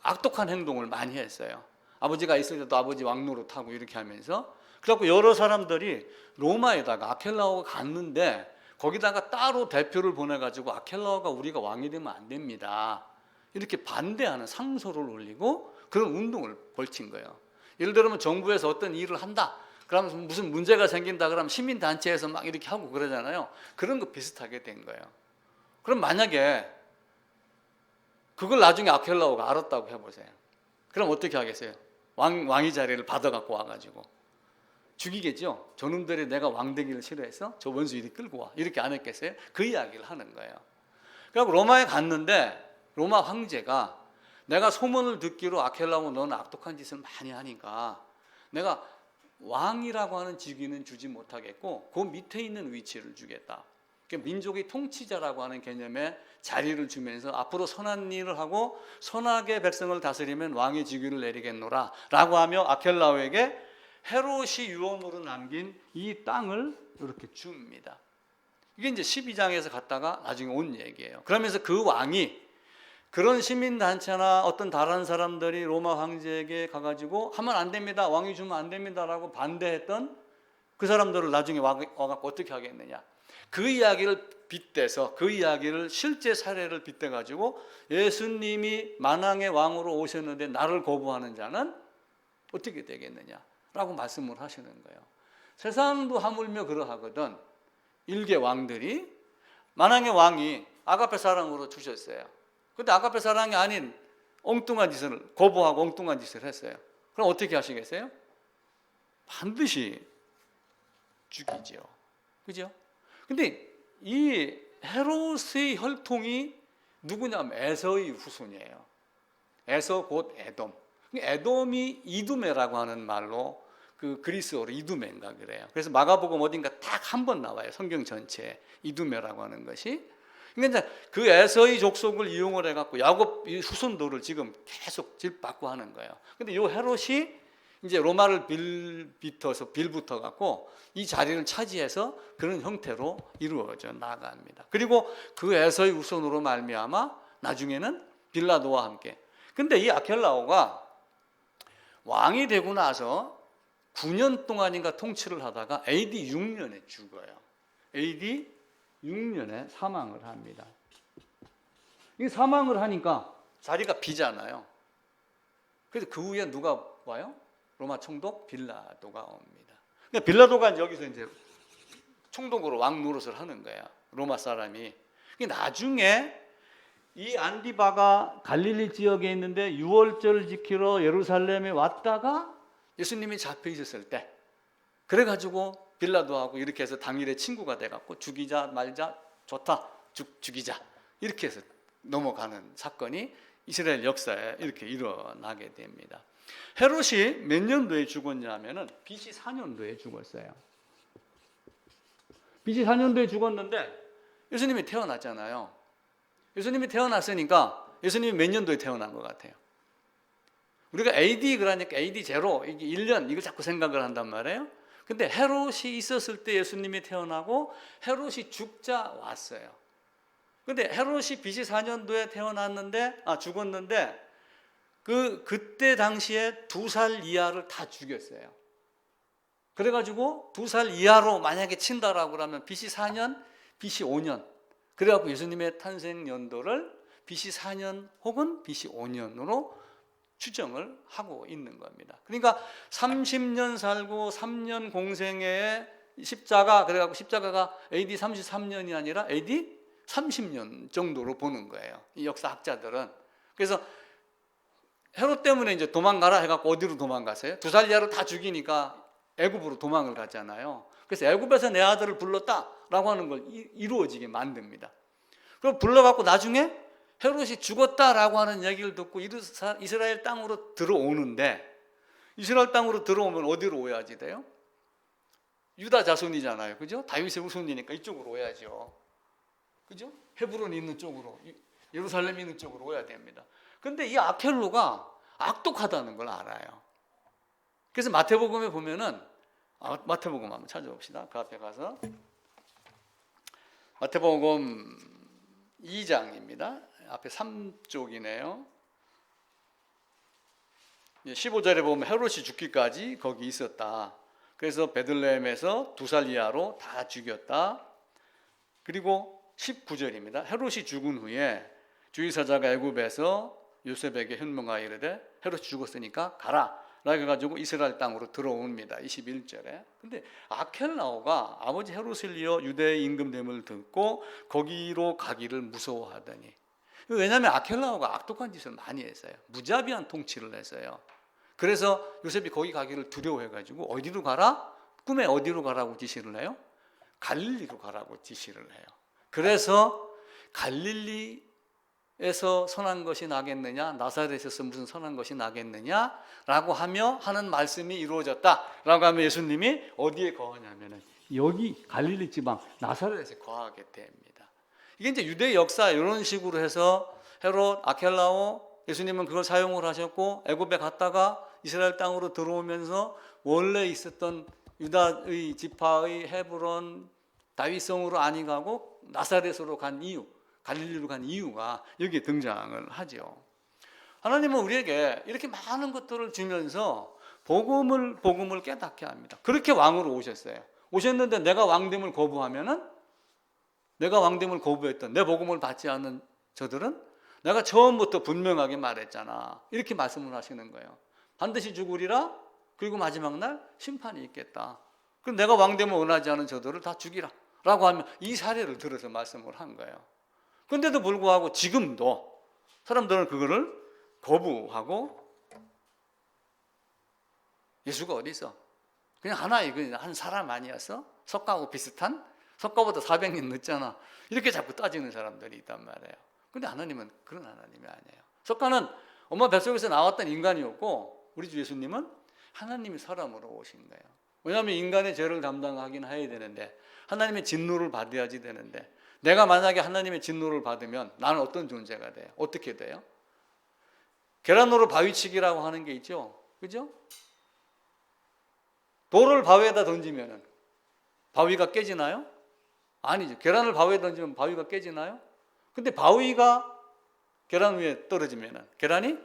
악독한 행동을 많이 했어요. 아버지가 있을 때도 아버지 왕노릇하고 이렇게 하면서 그래갖고 여러 사람들이 로마에다가 아켈라오가 갔는데 거기다가 따로 대표를 보내가지고 아켈라오가 우리가 왕이 되면 안 됩니다. 이렇게 반대하는 상소를 올리고 그런 운동을 벌친 거예요. 예를 들면 정부에서 어떤 일을 한다. 그러면 무슨 문제가 생긴다 그러면 시민단체에서 막 이렇게 하고 그러잖아요. 그런 거 비슷하게 된 거예요. 그럼 만약에 그걸 나중에 아켈라오가 알았다고 해보세요. 그럼 어떻게 하겠어요? 왕의 자리를 받아갖고 와가지고 죽이겠죠. 저놈들이 내가 왕 되기를 싫어해서 저 원수 이리 끌고 와. 이렇게 안 했겠어요? 그 이야기를 하는 거예요. 그래서 로마에 갔는데 로마 황제가 내가 소문을 듣기로 아켈라오 너는 악독한 짓을 많이 하니까 내가 왕이라고 하는 직위는 주지 못하겠고 그 밑에 있는 위치를 주겠다. 민족의 통치자라고 하는 개념에 자리를 주면서 앞으로 선한 일을 하고 선하게 백성을 다스리면 왕의 직위를 내리겠노라 라고 하며 아켈라오에게 헤롯이 유언으로 남긴 이 땅을 이렇게 줍니다. 이게 이제 12장에서 갔다가 나중에 온 얘기예요. 그러면서 그 왕이 그런 시민단체나 어떤 다른 사람들이 로마 황제에게 가가지고 하면 안 됩니다. 왕이 주면 안 됩니다라고 반대했던 그 사람들을 나중에 와갖고 어떻게 하겠느냐. 그 이야기를 빗대서 그 이야기를 실제 사례를 빗대가지고 예수님이 만왕의 왕으로 오셨는데 나를 거부하는 자는 어떻게 되겠느냐라고 말씀을 하시는 거예요. 세상도 하물며 그러하거든. 일개 왕들이 만왕의 왕이 아가페 사랑으로 주셨어요. 근데 아가페 사랑이 아닌 엉뚱한 짓을 거부하고 엉뚱한 짓을 했어요. 그럼 어떻게 하시겠어요? 반드시 죽이죠. 그죠? 근데 이 헤롯의 혈통이 누구냐면 에서의 후손이에요. 에서 곧 에돔. 에돔이 이두메라고 하는 말로 그 그리스어로 이두메인가 그래요. 그래서 마가복음 어딘가 딱 한 번 나와요. 성경 전체에 이두메라고 하는 것이. 그러니까 그 에서의 족속을 이용을 해갖고 야곱 후손들을 지금 계속 질받고 하는 거예요. 근데 이 헤롯이 이제 로마를 빌붙어 갖고 이 자리를 차지해서 그런 형태로 이루어져 나갑니다. 그리고 그 에서의 후손으로 말미암아 나중에는 빌라도와 함께. 근데 이 아켈라오가 왕이 되고 나서 9년 동안인가 통치를 하다가 AD 6년에 죽어요. AD 6년에 사망을 합니다. 이 사망을 하니까 자리가 비잖아요. 그래서 그 후에 누가 와요? 로마 총독 빌라도가 옵니다. 그러니까 빌라도가 여기서 이제 총독으로 왕 노릇을 하는 거야. 로마 사람이. 나중에 이 안디바가 갈릴리 지역에 있는데 유월절 지키러 예루살렘에 왔다가 예수님이 잡혀 있었을 때, 그래가지고 빌라도하고 이렇게 해서 당일에 친구가 돼갖고 죽이자 말자 좋다 죽이자 이렇게 해서 넘어가는 사건이 이스라엘 역사에 이렇게 일어나게 됩니다. 헤롯이 몇 년도에 죽었냐면은 BC 4년도에 죽었어요. BC 4년도에 죽었는데 예수님이 태어났잖아요. 예수님이 태어났으니까 예수님이 몇 년도에 태어난 것 같아요? 우리가 AD 그러니까 AD 제로 이게 1년 이걸 자꾸 생각을 한단 말이에요. 근데 헤롯이 있었을 때 예수님이 태어나고 헤롯이 죽자 왔어요. 근데 헤롯이 BC 4년도에 죽었는데 그때 당시에 2살 이하를 다 죽였어요. 그래가지고 2살 이하로 만약에 친다라고 하면 BC 4년, BC 5년. 그래갖고 예수님의 탄생 연도를 BC 4년 혹은 BC 5년으로 추정을 하고 있는 겁니다. 그러니까 30년 살고 3년 공생애에 십자가, 그래갖고 십자가가 AD 33년이 아니라 AD 30년 정도로 보는 거예요. 이 역사학자들은. 그래서 헤롯 때문에 이제 도망가라 해갖고 어디로 도망갔어요? 2살 이하로 다 죽이니까 애굽으로 도망을 갔잖아요. 그래서 애굽에서 내 아들을 불렀다라고 하는 걸 이루어지게 만듭니다. 그럼 불러갖고 나중에 헤롯이 죽었다라고 하는 얘기를 듣고 이스라엘 땅으로 들어오는데, 이스라엘 땅으로 들어오면 어디로 오야지 돼요? 유다 자손이잖아요. 그죠? 다윗의 후손이니까 이쪽으로 오야죠. 그죠? 헤브론이 있는 쪽으로, 예루살렘이 있는 쪽으로 오야 됩니다. 근데 이 아켈로가 악독하다는 걸 알아요. 그래서 마태복음에 보면은, 마태복음 한번 찾아봅시다. 그 앞에 가서. 마태복음 2장입니다. 앞에 3쪽이네요. 15절에 보면 헤롯이 죽기까지 거기 있었다. 그래서 베들레헴에서 2살 이하로 다 죽였다. 그리고 19절입니다. 헤롯이 죽은 후에 주의사자가 애굽에서 요셉에게 현명하여 이르되 헤롯이 죽었으니까 가라 라고 해가지고 이스라엘 땅으로 들어옵니다. 21절에. 근데 아켈라오가 아버지 헤롯을 이어 유대의 임금됨을 듣고 거기로 가기를 무서워하더니, 왜냐하면 아켈라오가 악독한 짓을 많이 했어요. 무자비한 통치를 했어요. 그래서 요셉이 거기 가기를 두려워해가지고 어디로 가라? 꿈에 어디로 가라고 지시를 해요? 갈릴리로 가라고 지시를 해요. 그래서 갈릴리에서 선한 것이 나겠느냐, 나사렛에서 무슨 선한 것이 나겠느냐라고 하는 말씀이 이루어졌다라고 하면 예수님이 어디에 거하냐면은 여기 갈릴리 지방 나사렛에 거하게 됩니다. 이게 이제 유대 역사 이런 식으로 해서 헤롯, 아켈라오, 예수님은 그걸 사용을 하셨고 애굽에 갔다가 이스라엘 땅으로 들어오면서 원래 있었던 유다의 지파의 헤브론, 다윗성으로 아니 가고 나사렛으로 간 이유, 갈릴리로 간 이유가 여기에 등장을 하죠. 하나님은 우리에게 이렇게 많은 것들을 주면서 복음을 깨닫게 합니다. 그렇게 왕으로 오셨어요. 오셨는데 내가 왕됨을 거부하면은, 내가 왕됨을 거부했던, 내 복음을 받지 않는 저들은 내가 처음부터 분명하게 말했잖아. 이렇게 말씀을 하시는 거예요. 반드시 죽으리라. 그리고 마지막 날 심판이 있겠다. 그럼 내가 왕됨을 원하지 않은 저들을 다 죽이라 라고 하면 이 사례를 들어서 말씀을 한 거예요. 그런데도 불구하고 지금도 사람들은 그거를 거부하고 예수가 어디 있어? 그냥 하나의 그냥 한 사람 아니었어? 석가하고 비슷한? 석가보다 400년 늦잖아. 이렇게 자꾸 따지는 사람들이 있단 말이에요. 근데 하나님은 그런 하나님이 아니에요. 석가는 엄마 뱃속에서 나왔던 인간이었고 우리 주 예수님은 하나님이 사람으로 오신 거예요. 왜냐하면 인간의 죄를 담당하긴 해야 되는데 하나님의 진노를 받아야지 되는데 내가 만약에 하나님의 진노를 받으면 나는 어떤 존재가 돼요? 어떻게 돼요? 계란으로 바위치기라고 하는 게 있죠. 그죠? 돌을 바위에다 던지면 바위가 깨지나요? 아니죠. 계란을 바위에 던지면 바위가 깨지나요? 근데 바위가 계란 위에 떨어지면 계란이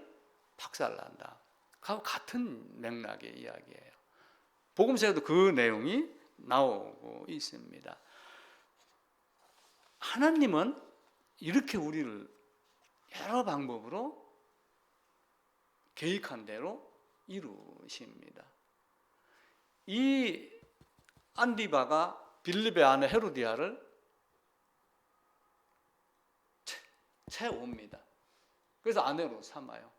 박살난다. 같은 맥락의 이야기예요. 복음서에도 그 내용이 나오고 있습니다. 하나님은 이렇게 우리를 여러 방법으로 계획한 대로 이루십니다. 이 안디바가 빌립의 아내 헤로디아를 채웁니다. 그래서 아내로 삼아요.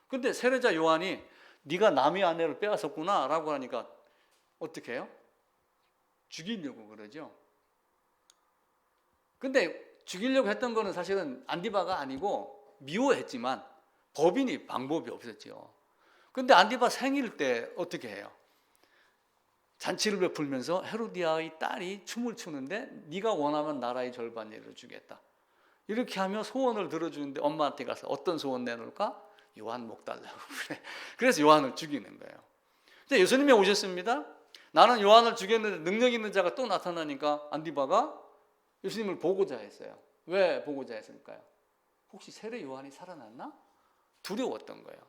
근데 세례자 요한이 네가 남의 아내를 빼앗았구나 라고 하니까 어떻게 해요? 죽이려고 그러죠. 근데 죽이려고 했던 거는 사실은 안디바가 아니고 미워했지만 법인이 방법이 없었죠. 근데 안디바 생일 때 어떻게 해요? 잔치를 베풀면서 헤로디아의 딸이 춤을 추는데 네가 원하면 나라의 절반을 주겠다. 이렇게 하며 소원을 들어주는데 엄마한테 가서 어떤 소원 내놓을까? 요한 목 달라고 그래. 그래서 요한을 죽이는 거예요. 근데 예수님이 오셨습니다. 나는 요한을 죽였는데 능력 있는 자가 또 나타나니까 안디바가 예수님을 보고자 했어요. 왜 보고자 했을까요? 혹시 세례 요한이 살아났나? 두려웠던 거예요.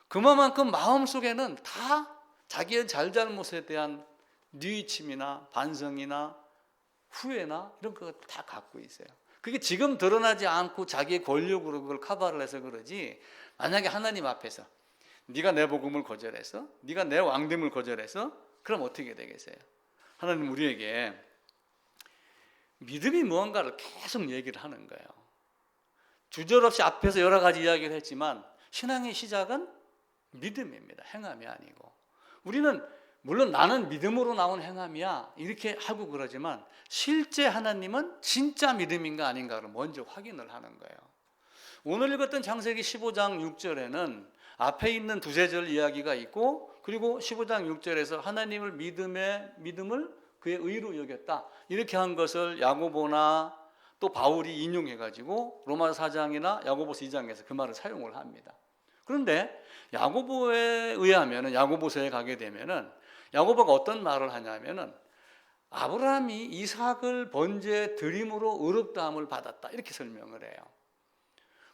그만큼 마음속에는 다 자기의 잘잘못에 대한 뉘우침이나 반성이나 후회나 이런 거 다 갖고 있어요. 그게 지금 드러나지 않고 자기의 권력으로 그걸 커버를 해서 그러지, 만약에 하나님 앞에서 네가 내 복음을 거절해서, 네가 내 왕됨을 거절해서, 그럼 어떻게 되겠어요? 하나님 우리에게 믿음이 무언가를 계속 얘기를 하는 거예요. 주저없이 앞에서 여러 가지 이야기를 했지만 신앙의 시작은 믿음입니다. 행함이 아니고. 우리는 물론 나는 믿음으로 나온 행함이야 이렇게 하고 그러지만 실제 하나님은 진짜 믿음인가 아닌가를 먼저 확인을 하는 거예요. 오늘 읽었던 창세기 15장 6절에는 앞에 있는 두세 절 이야기가 있고, 그리고 15장 6절에서 하나님을 믿음을 그의 의로 여겼다 이렇게 한 것을 야고보나 또 바울이 인용해가지고 로마서 4장이나 야고보서 2장에서 그 말을 사용을 합니다. 그런데 야고보에 의하면은, 야고보서에 가게 되면은 야고보가 어떤 말을 하냐면은 아브라함이 이삭을 번제 드림으로 의롭다함을 받았다 이렇게 설명을 해요.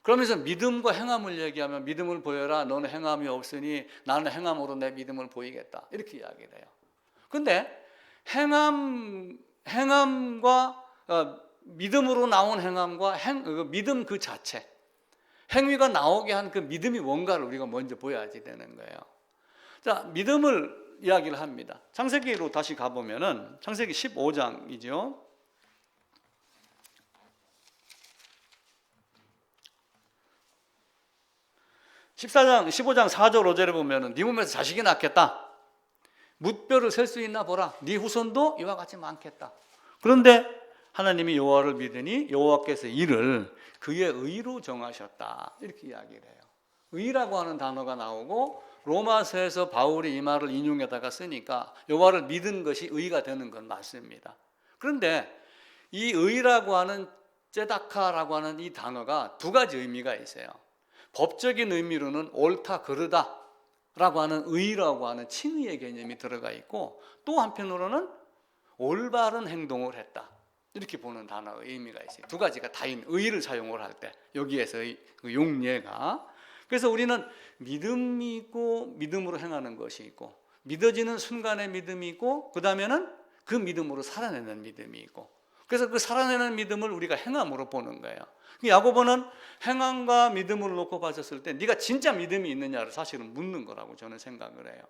그러면서 믿음과 행함을 얘기하면 믿음을 보여라, 너는 행함이 없으니 나는 행함으로 내 믿음을 보이겠다 이렇게 이야기를 해요. 근데 행함과 믿음으로 나온 행함과 믿음 그 자체, 행위가 나오게 한 그 믿음이 뭔가를 우리가 먼저 보여야지 되는 거예요. 자, 믿음을 이야기를 합니다. 창세기로 다시 가보면은 창세기 15장이죠. 15장 4절 5절에 보면은 네 몸에서 자식이 낳겠다. 뭇뼈를 셀 수 있나 보라. 네 후손도 이와 같이 많겠다. 그런데 하나님이 여호와를 믿으니 여호와께서 이를 그의 의로 정하셨다 이렇게 이야기를 해요. 의라고 하는 단어가 나오고 로마서에서 바울이 이 말을 인용에다가 쓰니까 여호와를 믿은 것이 의가 되는 건 맞습니다. 그런데 이 의라고 하는 ጼ다카라고 하는 이 단어가 두 가지 의미가 있어요. 법적인 의미로는 옳다 그르다 라고 하는 의라고 하는 칭의의 개념이 들어가 있고, 또 한편으로는 올바른 행동을 했다 이렇게 보는 단어의 의미가 있어요. 두 가지가 다인 의를 사용을 할 때 여기에서의 그 용례가, 그래서 우리는 믿음이 있고 믿음으로 행하는 것이 있고, 믿어지는 순간의 믿음이 있고, 그 다음에는 그 믿음으로 살아내는 믿음이 있고, 그래서 그 살아내는 믿음을 우리가 행함으로 보는 거예요. 야고보는 행함과 믿음을 놓고 봤었을 때 네가 진짜 믿음이 있느냐를 사실은 묻는 거라고 저는 생각을 해요.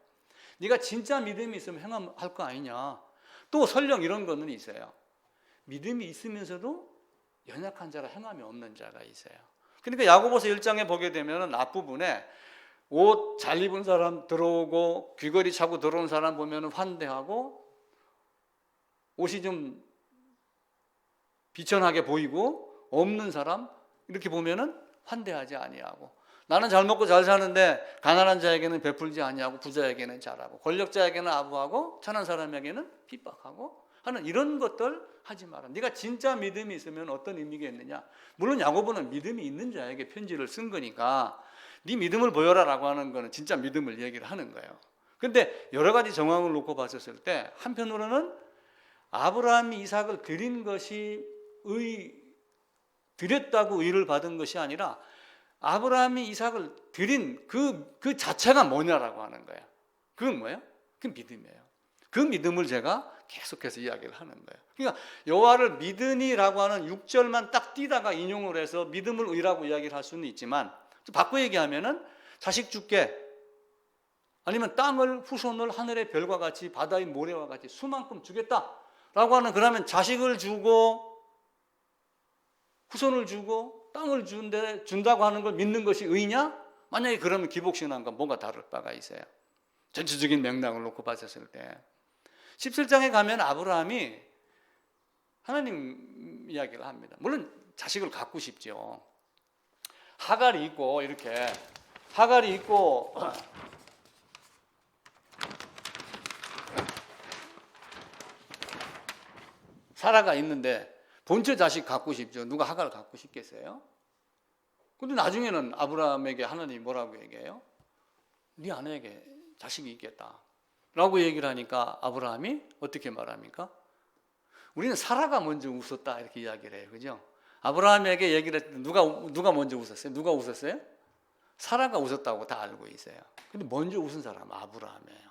네가 진짜 믿음이 있으면 행함할 거 아니냐. 또 설령 이런 거는 있어요. 믿음이 있으면서도 연약한 자라 행함이 없는 자가 있어요. 그러니까 야고보서 1장에 보게 되면 앞부분에 옷 잘 입은 사람 들어오고 귀걸이 차고 들어온 사람 보면 환대하고, 옷이 좀 비천하게 보이고 없는 사람 이렇게 보면은 환대하지 아니하고, 나는 잘 먹고 잘 사는데 가난한 자에게는 베풀지 아니하고 부자에게는 잘하고 권력자에게는 아부하고 천한 사람에게는 핍박하고 하는 이런 것들 하지 마라. 네가 진짜 믿음이 있으면 어떤 의미겠느냐. 물론 야고보는 믿음이 있는 자에게 편지를 쓴 거니까 네 믿음을 보여라라고 하는 거는 진짜 믿음을 얘기를 하는 거예요. 근데 여러 가지 정황을 놓고 봤었을 때 한편으로는 아브라함이 이삭을 드린 것이 드렸다고 의를 받은 것이 아니라 아브라함이 이삭을 드린 그 자체가 뭐냐라고 하는 거야. 그건 뭐예요? 그 믿음이에요. 그 믿음을 제가 계속해서 이야기를 하는 거예요. 그러니까 여호와를 믿으니라고 하는 6절만 딱 띄다가 인용을 해서 믿음을 의라고 이야기를 할 수는 있지만, 좀 바꿔 얘기하면은 자식 줄게, 아니면 땅을 후손을 하늘의 별과 같이 바다의 모래와 같이 수만큼 주겠다라고 하는, 그러면 자식을 주고 후손을 주고 땅을 준다고 하는 걸 믿는 것이 의냐? 만약에 그러면 기복신앙과 뭔가 다를 바가 있어요. 전체적인 맥락을 놓고 봤었을 때 17장에 가면 아브라함이 하나님 이야기를 합니다. 물론 자식을 갖고 싶죠. 하갈이 있고, 이렇게 하갈이 있고 사라가 있는데 본체 자식 갖고 싶죠. 누가 하갈을 갖고 싶겠어요? 근데 나중에는 아브라함에게 하나님이 뭐라고 얘기해요? 네 아내에게 자식이 있겠다 라고 얘기를 하니까 아브라함이 어떻게 말합니까? 우리는 사라가 먼저 웃었다 이렇게 이야기를 해요. 그죠? 아브라함에게 얘기를 했을 때 누가 먼저 웃었어요? 누가 웃었어요? 사라가 웃었다고 다 알고 있어요. 근데 먼저 웃은 사람은 아브라함이에요.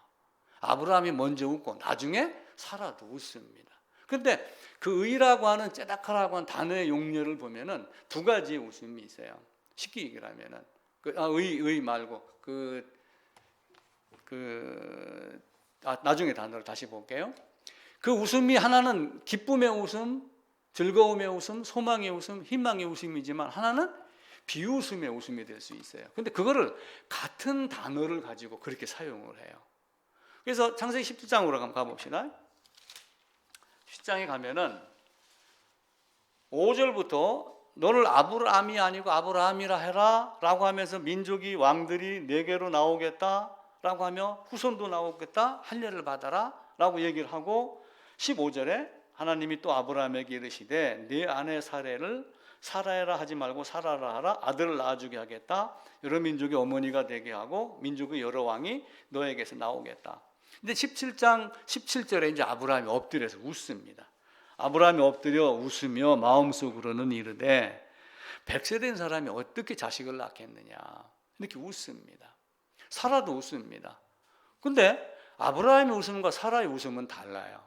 아브라함이 먼저 웃고 나중에 사라도 웃습니다. 근데 그 의라고 하는 째다카라고 하는 단어의 용례를 보면은 두 가지의 웃음이 있어요. 쉽게 얘기를 하면은 의 말고 나중에 단어를 다시 볼게요. 그 웃음이 하나는 기쁨의 웃음, 즐거움의 웃음, 소망의 웃음, 희망의 웃음이지만 하나는 비웃음의 웃음이 될 수 있어요. 근데 그거를 같은 단어를 가지고 그렇게 사용을 해요. 그래서 창세기 17장으로 한번 가봅시다. 10장에 가면은 5절부터 너를 아브라함이 아니고 아브라함이라 해라 라고 하면서 민족이 왕들이 네개로 나오겠다 라고 하며 후손도 나오겠다, 할례를 받아라 라고 얘기를 하고, 15절에 하나님이 또 아브라함에게 이르시되 네 아내 사라를 사라라 하지 말고 사라라 하라, 아들을 낳아주게 하겠다, 여러 민족의 어머니가 되게 하고 민족의 여러 왕이 너에게서 나오겠다. 근데 17장 17절에 이제 아브라함이 엎드려서 웃습니다. 아브라함이 엎드려 웃으며 마음속으로는 이르되 100세 된 사람이 어떻게 자식을 낳겠느냐 이렇게 웃습니다. 사라도 웃습니다. 근데 아브라함의 웃음과 사라의 웃음은 달라요.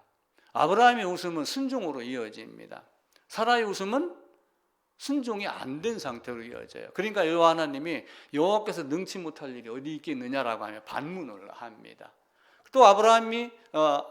아브라함의 웃음은 순종으로 이어집니다. 사라의 웃음은 순종이 안 된 상태로 이어져요. 그러니까 여호와 하나님이 여호와께서 능치 못할 일이 어디 있겠느냐라고 하며 반문을 합니다. 또 아브라함이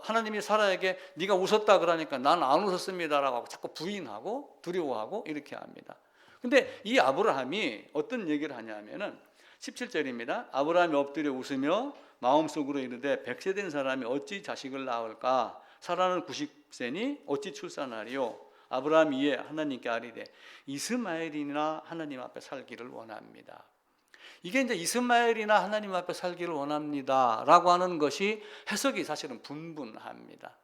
하나님이 사라에게 네가 웃었다 그러니까 난 안 웃었습니다라고 하고 자꾸 부인하고 두려워하고 이렇게 합니다. 근데 이 아브라함이 어떤 얘기를 하냐면은 17절입니다. 아브라함이 엎드려 웃으며 마음속으로 이르되 100세 된 사람이 어찌 자식을 낳을까? 사라는 90세니 어찌 출산하리요? 아브라함이 이에 하나님께 아뢰되 이스마엘이나 하나님 앞에 살기를 원합니다. 이게 이제 이스마엘이나 하나님 앞에 살기를 원합니다 라고 하는 것이 해석이 사실은 분분합니다.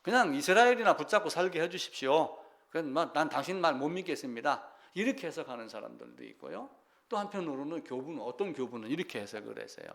그냥 이스라엘이나 붙잡고 살게 해주십시오. 난 당신 말 못 믿겠습니다. 이렇게 해석하는 사람들도 있고요. 또 한편으로는 어떤 교부는 이렇게 해석을 했어요.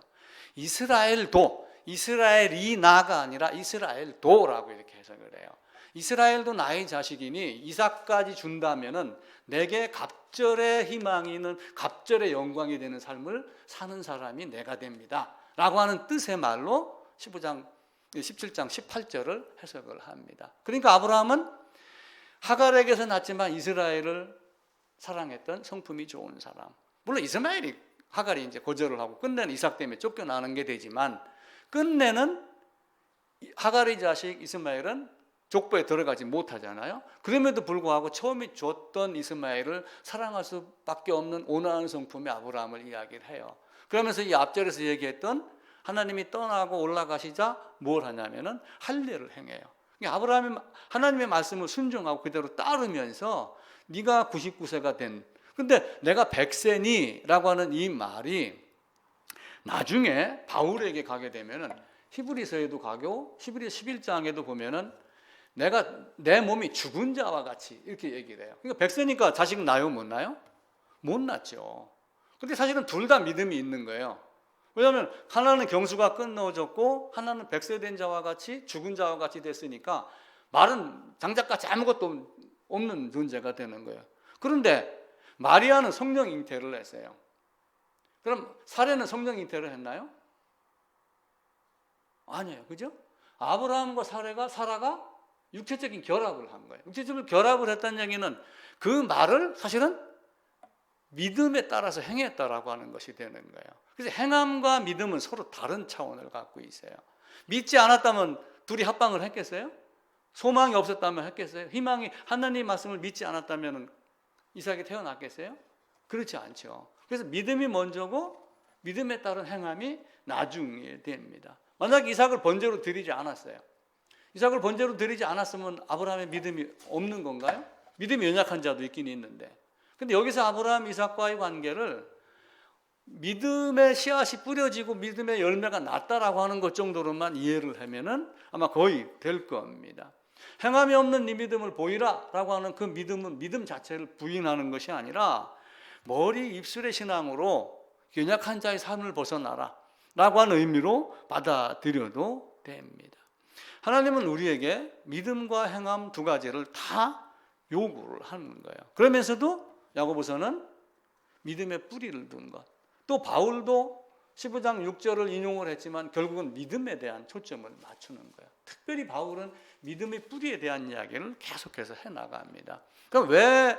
이스라엘이나가 아니라 이스라엘도라고 이렇게 해석을 해요. 이스라엘도 나의 자식이니 이삭까지 준다면은 내게 갑절의 희망이 있는, 갑절의 영광이 되는 삶을 사는 사람이 내가 됩니다 라고 하는 뜻의 말로 17장 18절을 해석을 합니다. 그러니까 아브라함은 하갈에게서 났지만 이스라엘을 사랑했던 성품이 좋은 사람. 물론 이스마엘이 하갈이 이제 거절을 하고 끝내는 이삭 때문에 쫓겨나는 게 되지만, 끝내는 하갈의 자식 이스마엘은 족보에 들어가지 못하잖아요. 그럼에도 불구하고 처음에 줬던 이스마엘을 사랑할 수밖에 없는 온화한 성품의 아브라함을 이야기를 해요. 그러면서 이 앞절에서 얘기했던 하나님이 떠나고 올라가시자 뭘 하냐면은 할례를 행해요. 아브라함이 하나님의 말씀을 순종하고 그대로 따르면서 네가 99세가 된, 근데 내가 100세니 라고 하는 이 말이 나중에 바울에게 가게 되면은 히브리서에도 가고 히브리서 11장에도 보면은 내가 내 몸이 죽은 자와 같이 이렇게 얘기를 해요. 그러니까 100세니까 자식 나요, 못 나요? 못 낳죠. 근데 사실은 둘 다 믿음이 있는 거예요. 왜냐하면 하나는 경수가 끊어졌고 하나는 100세 된 자와 같이 죽은 자와 같이 됐으니까 말은 장작같이 아무것도 없는 존재가 되는 거예요. 그런데 마리아는 성령 잉태를 했어요. 그럼 사례는 성령 잉태를 했나요? 아니에요. 그죠? 아브라함과 사라가 육체적인 결합을 한 거예요. 육체적인 결합을 했다는 얘기는 그 말을 사실은 믿음에 따라서 행했다라고 하는 것이 되는 거예요. 그래서 행함과 믿음은 서로 다른 차원을 갖고 있어요. 믿지 않았다면 둘이 합방을 했겠어요? 소망이 없었다면 했겠어요? 희망이, 하나님 말씀을 믿지 않았다면 이삭이 태어났겠어요? 그렇지 않죠. 그래서 믿음이 먼저고 믿음에 따른 행함이 나중에 됩니다. 만약 이삭을 번제로 드리지 않았어요. 이삭을 번제로 드리지 않았으면 아브라함의 믿음이 없는 건가요? 믿음이 연약한 자도 있긴 있는데. 근데 여기서 아브라함, 이삭과의 관계를 믿음의 씨앗이 뿌려지고 믿음의 열매가 났다라고 하는 것 정도로만 이해를 하면은 아마 거의 될 겁니다. 행함이 없는 네 믿음을 보이라라고 하는 그 믿음은 믿음 자체를 부인하는 것이 아니라 머리 입술의 신앙으로 연약한 자의 삶을 벗어나라 라고 하는 의미로 받아들여도 됩니다. 하나님은 우리에게 믿음과 행함 두 가지를 다 요구를 하는 거예요. 그러면서도 야고보서는 믿음의 뿌리를 둔 것. 또 바울도 15장 6절을 인용을 했지만 결국은 믿음에 대한 초점을 맞추는 거예요. 특별히 바울은 믿음의 뿌리에 대한 이야기를 계속해서 해나갑니다. 그럼 왜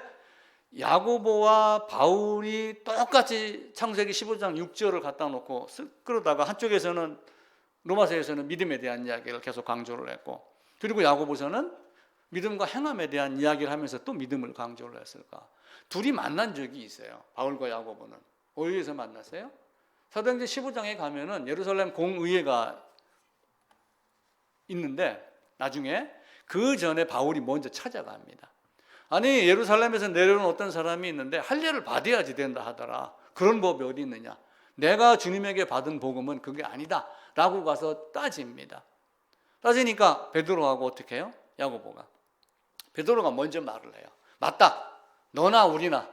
야고보와 바울이 똑같이 창세기 15장 6절을 갖다 놓고 그러다가 한쪽에서는 로마서에서는 믿음에 대한 이야기를 계속 강조를 했고, 그리고 야고보서는 믿음과 행함에 대한 이야기를 하면서 또 믿음을 강조를 했을까? 둘이 만난 적이 있어요. 바울과 야고보는 어디에서 만났어요? 사도행전 15장에 가면은 예루살렘 공의회가 있는데 나중에 그 전에 바울이 먼저 찾아갑니다. 아니 예루살렘에서 내려온 어떤 사람이 있는데 할례를 받아야지 된다 하더라. 그런 법이 어디 있느냐? 내가 주님에게 받은 복음은 그게 아니다 라고 가서 따집니다. 따지니까 베드로하고 어떻게 해요? 야고보가. 베드로가 먼저 말을 해요. 맞다. 너나 우리나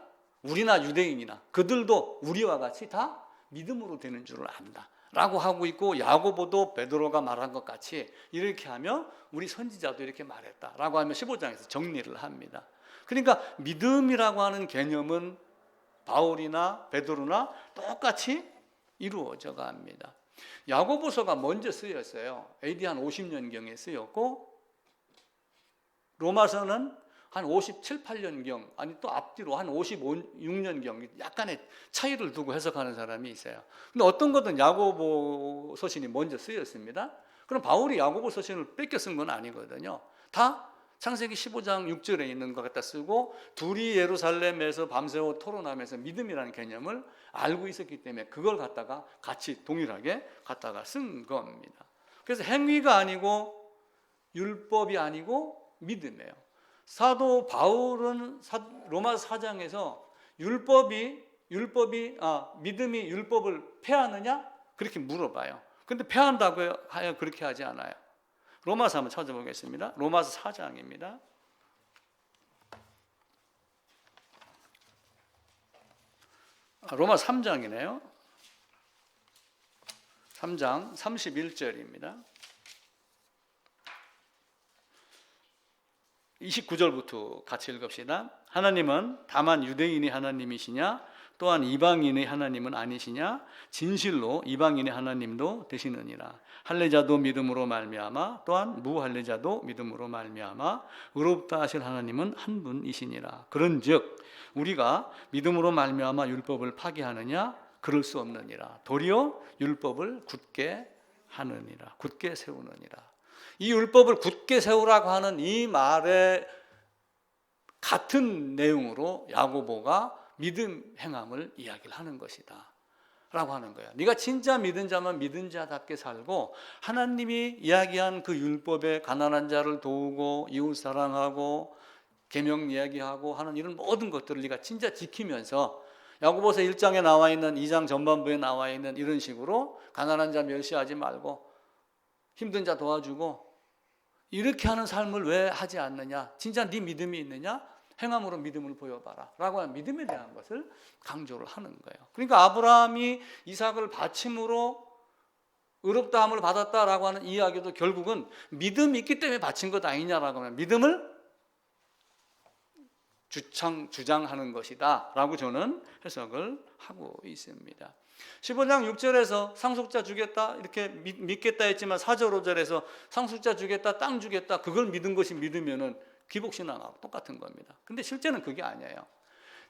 유대인이나 그들도 우리와 같이 다 믿음으로 되는 줄을 안다 라고 하고 있고, 야고보도 베드로가 말한 것 같이 이렇게 하면 우리 선지자도 이렇게 말했다 라고 하면 15장에서 정리를 합니다. 그러니까 믿음이라고 하는 개념은 바울이나 베드로나 똑같이 이루어져 갑니다. 야고보서가 먼저 쓰였어요. AD 한 50년경에 쓰였고, 로마서는 한 57, 8년경, 아니 또 앞뒤로 한 56년경 약간의 차이를 두고 해석하는 사람이 있어요. 근데 어떤 것은 야고보 서신이 먼저 쓰였습니다. 그럼 바울이 야고보 서신을 뺏겨 쓴 건 아니거든요. 다 창세기 15장 6절에 있는 것 갖다 쓰고, 둘이 예루살렘에서 밤새워 토론하면서 믿음이라는 개념을 알고 있었기 때문에 그걸 갖다가 같이 동일하게 갖다가 쓴 겁니다. 그래서 행위가 아니고 율법이 아니고 믿음이에요. 사도 바울은 로마서 4장에서 믿음이 율법을 폐하느냐? 그렇게 물어봐요. 근데 폐한다고 하여 그렇게 하지 않아요. 로마서 한번 찾아보겠습니다. 로마서 4장입니다. 로마서 3장이네요. 3장 31절입니다. 29절부터 같이 읽읍시다. 하나님은 다만 유대인이 하나님이시냐? 또한 이방인의 하나님은 아니시냐? 진실로 이방인의 하나님도 되시느니라. 할례자도 믿음으로 말미암아 또한 무할례자도 믿음으로 말미암아 의롭다 하실 하나님은 한 분이시니라. 그런즉 우리가 믿음으로 말미암아 율법을 파기하느냐? 그럴 수 없느니라. 도리어 율법을 굳게 하느니라. 굳게 세우느니라. 이 율법을 굳게 세우라고 하는 이 말에 같은 내용으로 야고보가 믿음 행함을 이야기를 하는 것이다 라고 하는 거예요. 네가 진짜 믿은 자만 믿은 자답게 살고 하나님이 이야기한 그 율법에 가난한 자를 도우고 이웃 사랑하고 계명 이야기하고 하는 이런 모든 것들을 네가 진짜 지키면서 야고보서 1장에 나와 있는 2장 전반부에 나와 있는 이런 식으로 가난한 자 멸시하지 말고 힘든 자 도와주고 이렇게 하는 삶을 왜 하지 않느냐? 진짜 네 믿음이 있느냐? 행함으로 믿음을 보여봐라 라고 하는 믿음에 대한 것을 강조를 하는 거예요. 그러니까 아브라함이 이삭을 바침으로 의롭다함을 받았다라고 하는 이야기도 결국은 믿음이 있기 때문에 바친 것 아니냐라고 하면 믿음을 주장하는 것이다 라고 저는 해석을 하고 있습니다. 15장 6절에서 상속자 주겠다 이렇게 믿겠다 했지만 4절 5절에서 상속자 주겠다 땅 주겠다 그걸 믿은 것이 믿으면은 기복신앙하고 똑같은 겁니다. 근데 실제는 그게 아니에요.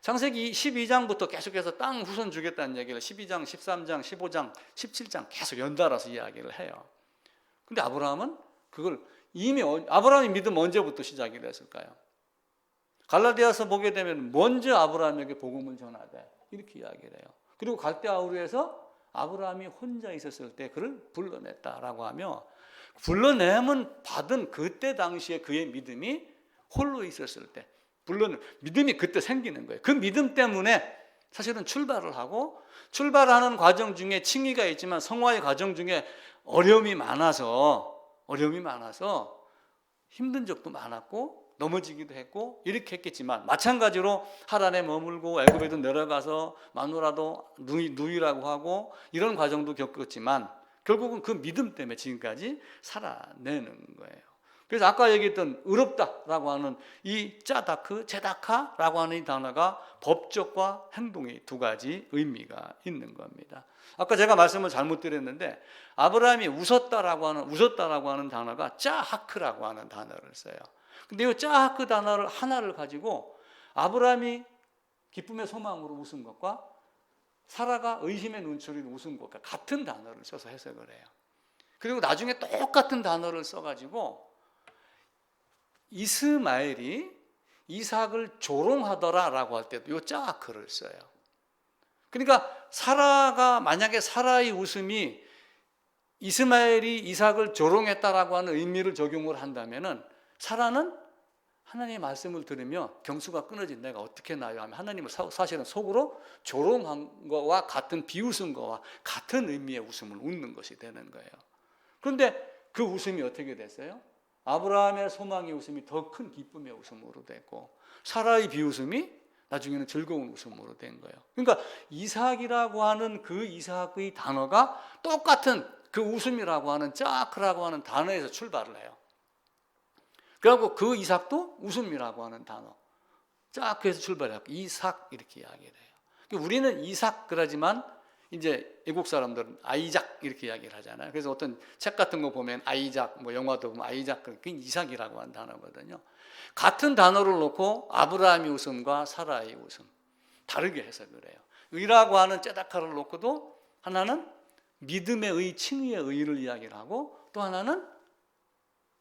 창세기 12장부터 계속해서 땅 후손 주겠다는 얘기를 12장, 13장, 15장, 17장 계속 연달아서 이야기를 해요. 근데 아브라함은 그걸 이미 아브라함의 믿음 언제부터 시작이 됐을까요? 갈라디아서 보게 되면 먼저 아브라함에게 복음을 전하되 이렇게 이야기를 해요. 그리고 갈대아우르에서 아브라함이 혼자 있었을 때 그를 불러냈다라고 하며 불러내면 받은 그때 당시에 그의 믿음이 홀로 있었을 때 믿음이 그때 생기는 거예요. 그 믿음 때문에 사실은 출발을 하고 출발하는 과정 중에 칭의가 있지만 성화의 과정 중에 어려움이 많아서 힘든 적도 많았고 넘어지기도 했고 이렇게 했겠지만 마찬가지로 하란에 머물고 애굽에도 내려가서 마누라도 누이라고 하고 이런 과정도 겪었지만 결국은 그 믿음 때문에 지금까지 살아내는 거예요. 그래서 아까 얘기했던 의롭다라고 하는 이 짜다크, 제다카라고 하는 이 단어가 법적과 행동의 두 가지 의미가 있는 겁니다. 아까 제가 말씀을 잘못 드렸는데 아브라함이 웃었다라고 하는 단어가 짜하크라고 하는 단어를 써요. 근데 이 짜하크 단어를 하나를 가지고 아브라함이 기쁨의 소망으로 웃은 것과 사라가 의심의 눈초리로 웃은 것과 같은 단어를 써서 해석을 해요. 그리고 나중에 똑같은 단어를 써가지고 이스마엘이 이삭을 조롱하더라라고 할 때도 이 짜하크를 써요. 그러니까 만약에 사라의 웃음이 이스마엘이 이삭을 조롱했다라고 하는 의미를 적용을 한다면은 사라는 하나님의 말씀을 들으며 경수가 끊어진 내가 어떻게 나요 하면 하나님을 사실은 속으로 조롱한 거와 같은 비웃은 거와 같은 의미의 웃음을 웃는 것이 되는 거예요. 그런데 그 웃음이 어떻게 됐어요? 아브라함의 소망의 웃음이 더 큰 기쁨의 웃음으로 됐고 사라의 비웃음이 나중에는 즐거운 웃음으로 된 거예요. 그러니까 이삭이라고 하는 그 이삭의 단어가 똑같은 그 웃음이라고 하는 짜크라고 하는 단어에서 출발을 해요. 그리고 그 이삭도 웃음이라고 하는 단어 짜크에서 출발해요. 이삭 이렇게 이야기를 해요. 우리는 이삭 그러지만 이제 외국 사람들은 아이작 이렇게 이야기를 하잖아요. 그래서 어떤 책 같은 거 보면 아이작, 뭐 영화도 보면 아이작, 그게 이삭이라고 하는 단어거든요. 같은 단어를 놓고 아브라함의 웃음과 사라의 웃음 다르게 해석을 해요. 의라고 하는 째다카를 놓고도 하나는 믿음의 의, 칭의의 의를 이야기를 하고 또 하나는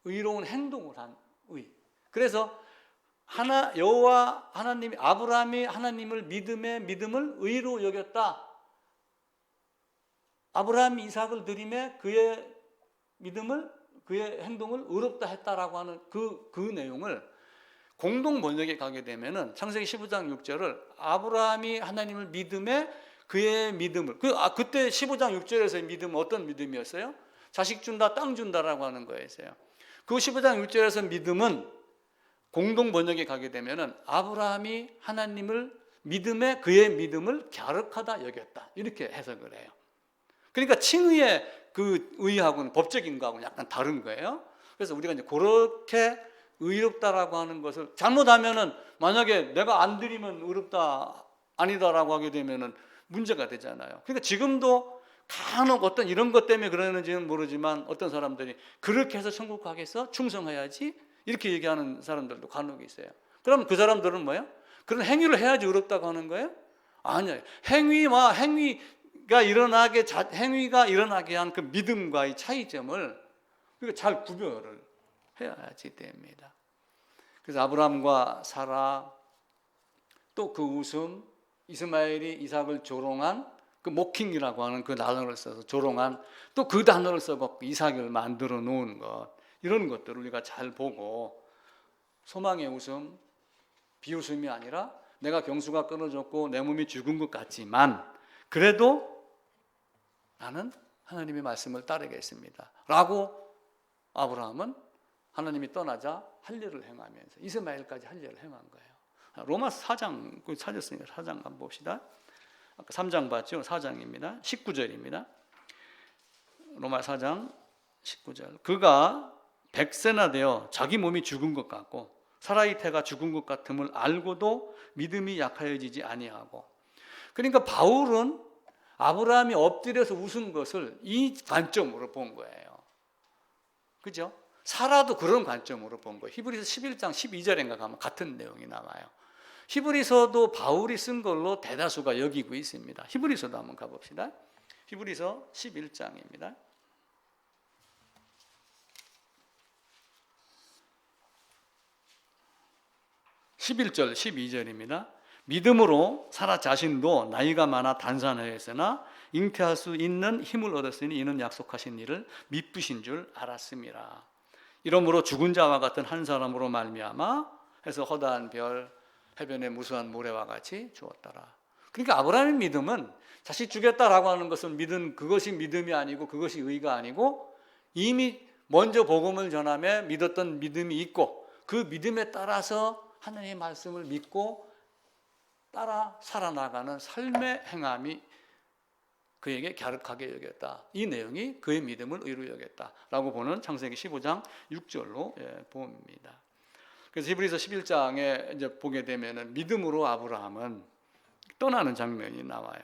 의로운 행동을 한 의. 그래서 여호와 하나님이 아브라함이 하나님을 믿음을 의로 여겼다. 아브라함이 이삭을 드림에 그의 믿음을 그의 행동을 의롭다 했다라고 하는 그 내용을 공동 번역에 가게 되면은 창세기 15장 6절을 아브라함이 하나님을 믿음에 그의 믿음을 그때 15장 6절에서의 믿음은 어떤 믿음이었어요? 자식 준다, 땅 준다라고 하는 거였어요. 그 15장 6절에서 믿음은 공동 번역에 가게 되면은 아브라함이 하나님을 믿음에 그의 믿음을 갸륵하다 여겼다 이렇게 해석을 해요. 그러니까 칭의의 그 의하고는 법적인 거하고는 약간 다른 거예요. 그래서 우리가 이제 그렇게 의롭다라고 하는 것을 잘못하면은 만약에 내가 안 드리면 의롭다 아니다라고 하게 되면은 문제가 되잖아요. 그러니까 지금도 간혹 어떤 이런 것 때문에 그러는지는 모르지만 어떤 사람들이 그렇게 해서 천국 가겠어? 충성해야지? 이렇게 얘기하는 사람들도 간혹 있어요. 그럼 그 사람들은 뭐예요? 그런 행위를 해야지 의롭다고 하는 거예요? 아니에요. 행위가 일어나게 한 그 믿음과의 차이점을 그러니까 잘 구별을 해야지 됩니다. 그래서 아브라함과 사라, 또 그 웃음, 이스마엘이 이삭을 조롱한 그 모킹이라고 하는 그 단어를 써서 조롱한, 또 그 단어를 써갖고 이삭을 만들어 놓은 것, 이런 것들을 우리가 잘 보고 소망의 웃음, 비웃음이 아니라 내가 경수가 끊어졌고 내 몸이 죽은 것 같지만 그래도 나는 하나님의 말씀을 따르겠습니다 라고 아브라함은 하나님이 떠나자 할례를 행하면서 이스마엘까지 할례를 행한 거예요. 로마서 4장 찾았으니까 4장 한번 봅시다. 아까 3장 봤죠? 4장입니다. 19절입니다. 로마 4장 19절. 그가 100세나 되어 자기 몸이 죽은 것 같고 사라의 태가 죽은 것 같음을 알고도 믿음이 약하여지지 아니하고. 그러니까 바울은 아브라함이 엎드려서 웃은 것을 이 관점으로 본 거예요. 그죠? 사라도 그런 관점으로 본 거예요. 히브리서 11장 12절인가 가면 같은 내용이 나와요. 히브리서도 바울이 쓴 걸로 대다수가 여기고 있습니다. 히브리서도 한번 가봅시다. 히브리서 11장입니다. 11절 12절입니다. 믿음으로 사라 자신도 나이가 많아 단산하였으나 잉태할 수 있는 힘을 얻었으니 이는 약속하신 일을 미쁘신 줄 알았음이라. 이러므로 죽은 자와 같은 한 사람으로 말미암아 해서 허다한 별 해변의 무수한 모래와 같이 주었더라. 그러니까 아브라함의 믿음은 자식 주겠다라고 하는 것은 믿음, 그것이 믿음이 아니고 그것이 의가 아니고 이미 먼저 복음을 전하며 믿었던 믿음이 있고 그 믿음에 따라서 하나님의 말씀을 믿고 따라 살아나가는 삶의 행함이 그에게 갸륵하게 여겼다. 이 내용이 그의 믿음을 의로 여겼다라고 보는 창세기 15장 6절로 봅니다. 그래서 히브리서 11장에 이제 보게 되면은 믿음으로 아브라함은 떠나는 장면이 나와요.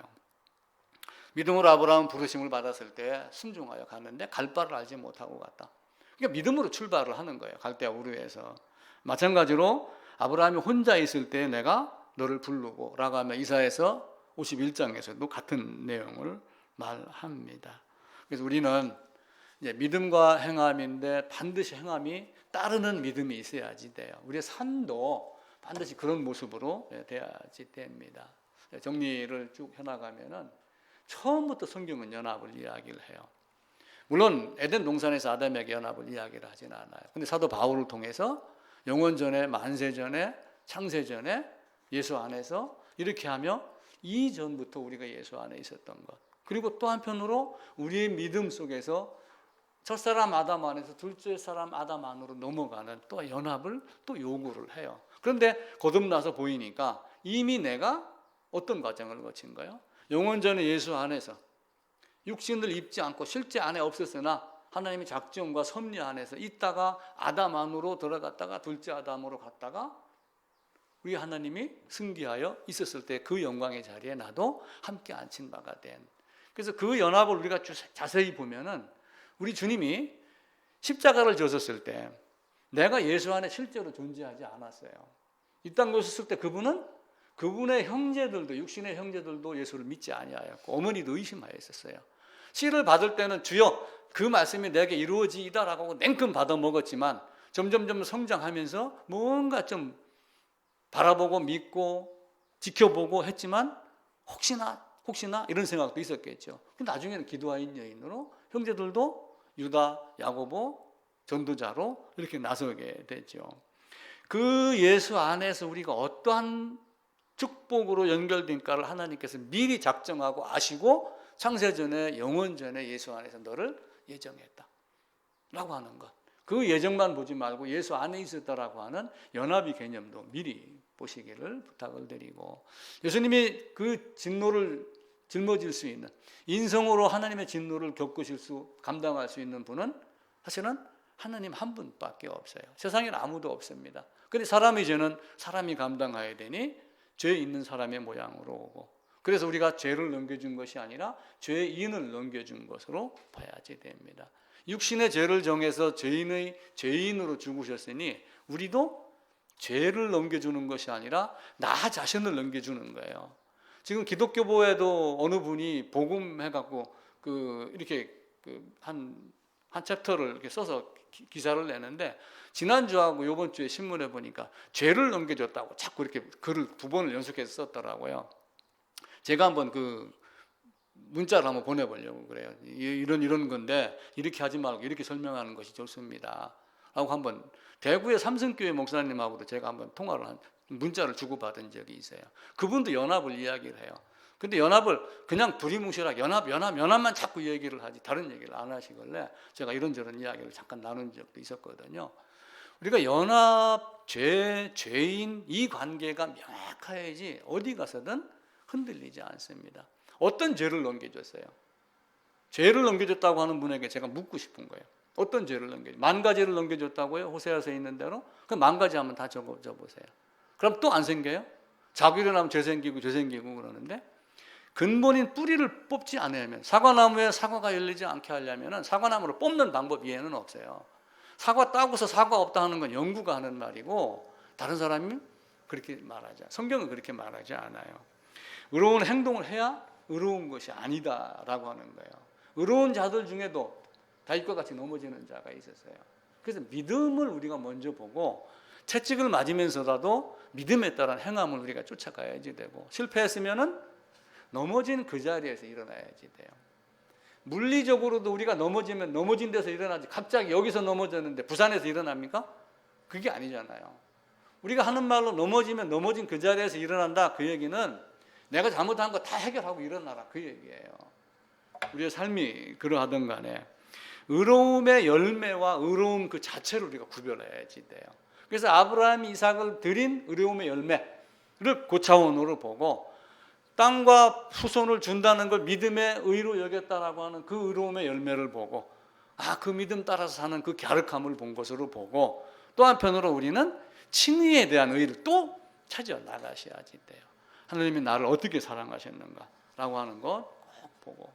믿음으로 아브라함은 부르심을 받았을 때 순종하여 갔는데 갈 바를 알지 못하고 갔다. 그러니까 믿음으로 출발을 하는 거예요. 갈대아 우르에서. 마찬가지로 아브라함이 혼자 있을 때 내가 너를 부르고 라고 하면 이사야서 51장에서도 같은 내용을 말합니다. 그래서 우리는 이제 믿음과 행함인데 반드시 행함이 따르는 믿음이 있어야지 돼요. 우리의 삶도 반드시 그런 모습으로 돼야지 됩니다. 정리를 쭉 해나가면은 처음부터 성경은 연합을 이야기를 해요. 물론 에덴 동산에서 아담에게 연합을 이야기를 하진 않아요. 근데 사도 바울을 통해서 영원전에, 만세전에, 창세전에 예수 안에서 이렇게 하며 이전부터 우리가 예수 안에 있었던 것, 그리고 또 한편으로 우리의 믿음 속에서 첫사람 아담 안에서 둘째 사람 아담 안으로 넘어가는 또 연합을 또 요구를 해요. 그런데 거듭나서 보이니까 이미 내가 어떤 과정을 거친 거예요? 영원전에 예수 안에서 육신을 입지 않고 실제 안에 없었으나 하나님의 작정과 섭리 안에서 있다가 아담 안으로 들어갔다가 둘째 아담으로 갔다가 우리 하나님이 승리하여 있었을 때 그 영광의 자리에 나도 함께 앉힌 바가 된. 그래서 그 연합을 우리가 자세히 보면은 우리 주님이 십자가를 졌었을 때 내가 예수 안에 실제로 존재하지 않았어요. 이 땅 오셨을 때 그분의 형제들도, 육신의 형제들도 예수를 믿지 아니하였고 어머니도 의심하였었어요. 씨를 받을 때는 주여 그 말씀이 내게 이루어지이다라고 냉큼 받아 먹었지만 점점점 성장하면서 뭔가 좀 바라보고 믿고 지켜보고 했지만 혹시나 이런 생각도 있었겠죠. 나중에는 기도하인 여인으로 형제들도 유다, 야고보 전도자로 이렇게 나서게 되죠. 그 예수 안에서 우리가 어떠한 축복으로 연결된가를 하나님께서 미리 작정하고 아시고 창세전에 영원전에 예수 안에서 너를 예정했다 라고 하는 것, 그 예정만 보지 말고 예수 안에 있었다라고 하는 연합의 개념도 미리 보시기를 부탁을 드리고, 예수님이 그 진노를 짊어질 수 있는, 인성으로 하나님의 진노를 감당할 수 있는 분은 사실은 하나님 한 분밖에 없어요. 세상에는 아무도 없습니다. 그런데 사람의 죄는 사람이 감당해야 되니 죄 있는 사람의 모양으로 오고, 그래서 우리가 죄를 넘겨준 것이 아니라 죄인을 넘겨준 것으로 봐야지 됩니다. 육신의 죄를 정해서 죄인으로 죽으셨으니 우리도 죄를 넘겨주는 것이 아니라 나 자신을 넘겨주는 거예요. 지금 기독교보에도 어느 분이 복음 해갖고 이렇게 한 한 챕터를 이렇게 써서 기사를 내는데 지난주하고 이번 주에 신문에 보니까 죄를 넘겨줬다고 자꾸 이렇게 글을 2번을 연속해서 썼더라고요. 제가 한번 그 문자를 한번 보내보려고 그래요. 이런 건데 이렇게 하지 말고 이렇게 설명하는 것이 좋습니다 라고 한번 대구의 삼성교회 목사님하고도 제가 한번 문자를 주고받은 적이 있어요. 그분도 연합을 이야기를 해요. 근데 연합을 그냥 두리뭉실하게 연합만 자꾸 얘기를 하지 다른 얘기를 안 하시길래 제가 이런저런 이야기를 잠깐 나눈 적도 있었거든요. 우리가 연합, 죄인 이 관계가 명확해야지 어디 가서든 흔들리지 않습니다. 어떤 죄를 넘겨줬어요? 죄를 넘겨줬다고 하는 분에게 제가 묻고 싶은 거예요. 어떤 죄를 넘겨줬어요? 10,000가지를 넘겨줬다고요? 호세아서에 있는 대로? 그럼 10,000가지 한번 다 적어보세요. 그럼 또 안 생겨요? 자고 일어나면 죄 생기고 그러는데 근본인 뿌리를 뽑지 않으면 사과나무에 사과가 열리지 않게 하려면 사과나무를 뽑는 방법 이외에는 없어요. 사과 따고서 사과 없다 하는 건 연구가 하는 말이고 다른 사람이 그렇게 말하지 성경은 그렇게 말하지 않아요. 의로운 행동을 해야 의로운 것이 아니다라고 하는 거예요. 의로운 자들 중에도 다윗과 같이 넘어지는 자가 있었어요. 그래서 믿음을 우리가 먼저 보고 채찍을 맞으면서라도 믿음에 따른 행함을 우리가 쫓아가야지 되고 실패했으면은 넘어진 그 자리에서 일어나야지 돼요. 물리적으로도 우리가 넘어지면 넘어진 데서 일어나지 갑자기 여기서 넘어졌는데 부산에서 일어납니까? 그게 아니잖아요. 우리가 하는 말로 넘어지면 넘어진 그 자리에서 일어난다 그 얘기는 내가 잘못한 거 다 해결하고 일어나라 그 얘기예요. 우리의 삶이 그러하던 간에 의로움의 열매와 의로움 그 자체를 우리가 구별해야지 돼요. 그래서 아브라함이 이삭을 드린 의로움의 열매를 고차원으로 보고 땅과 후손을 준다는 걸 믿음의 의로 여겼다라고 하는 그 의로움의 열매를 보고 그 믿음 따라서 사는 그 갸륵함을 본 것으로 보고 또 한편으로 우리는 칭의에 대한 의를 또 찾아 나가셔야지 돼요. 하나님이 나를 어떻게 사랑하셨는가라고 하는 것 꼭 보고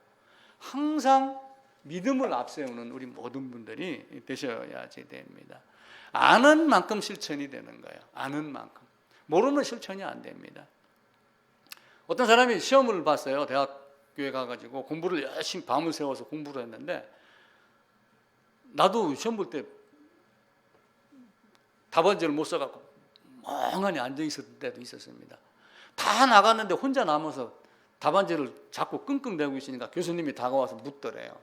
항상 믿음을 앞세우는 우리 모든 분들이 되셔야지 됩니다. 아는 만큼 실천이 되는 거예요. 아는 만큼. 모르면 실천이 안 됩니다. 어떤 사람이 시험을 봤어요. 대학교에 가가지고 공부를 열심히 밤을 새워서 공부를 했는데 나도 시험 볼 때 답안지를 못 써갖고 멍하니 앉아 있었을 때도 있었습니다. 다 나갔는데 혼자 남아서 답안지를 자꾸 끙끙대고 있으니까 교수님이 다가와서 묻더래요.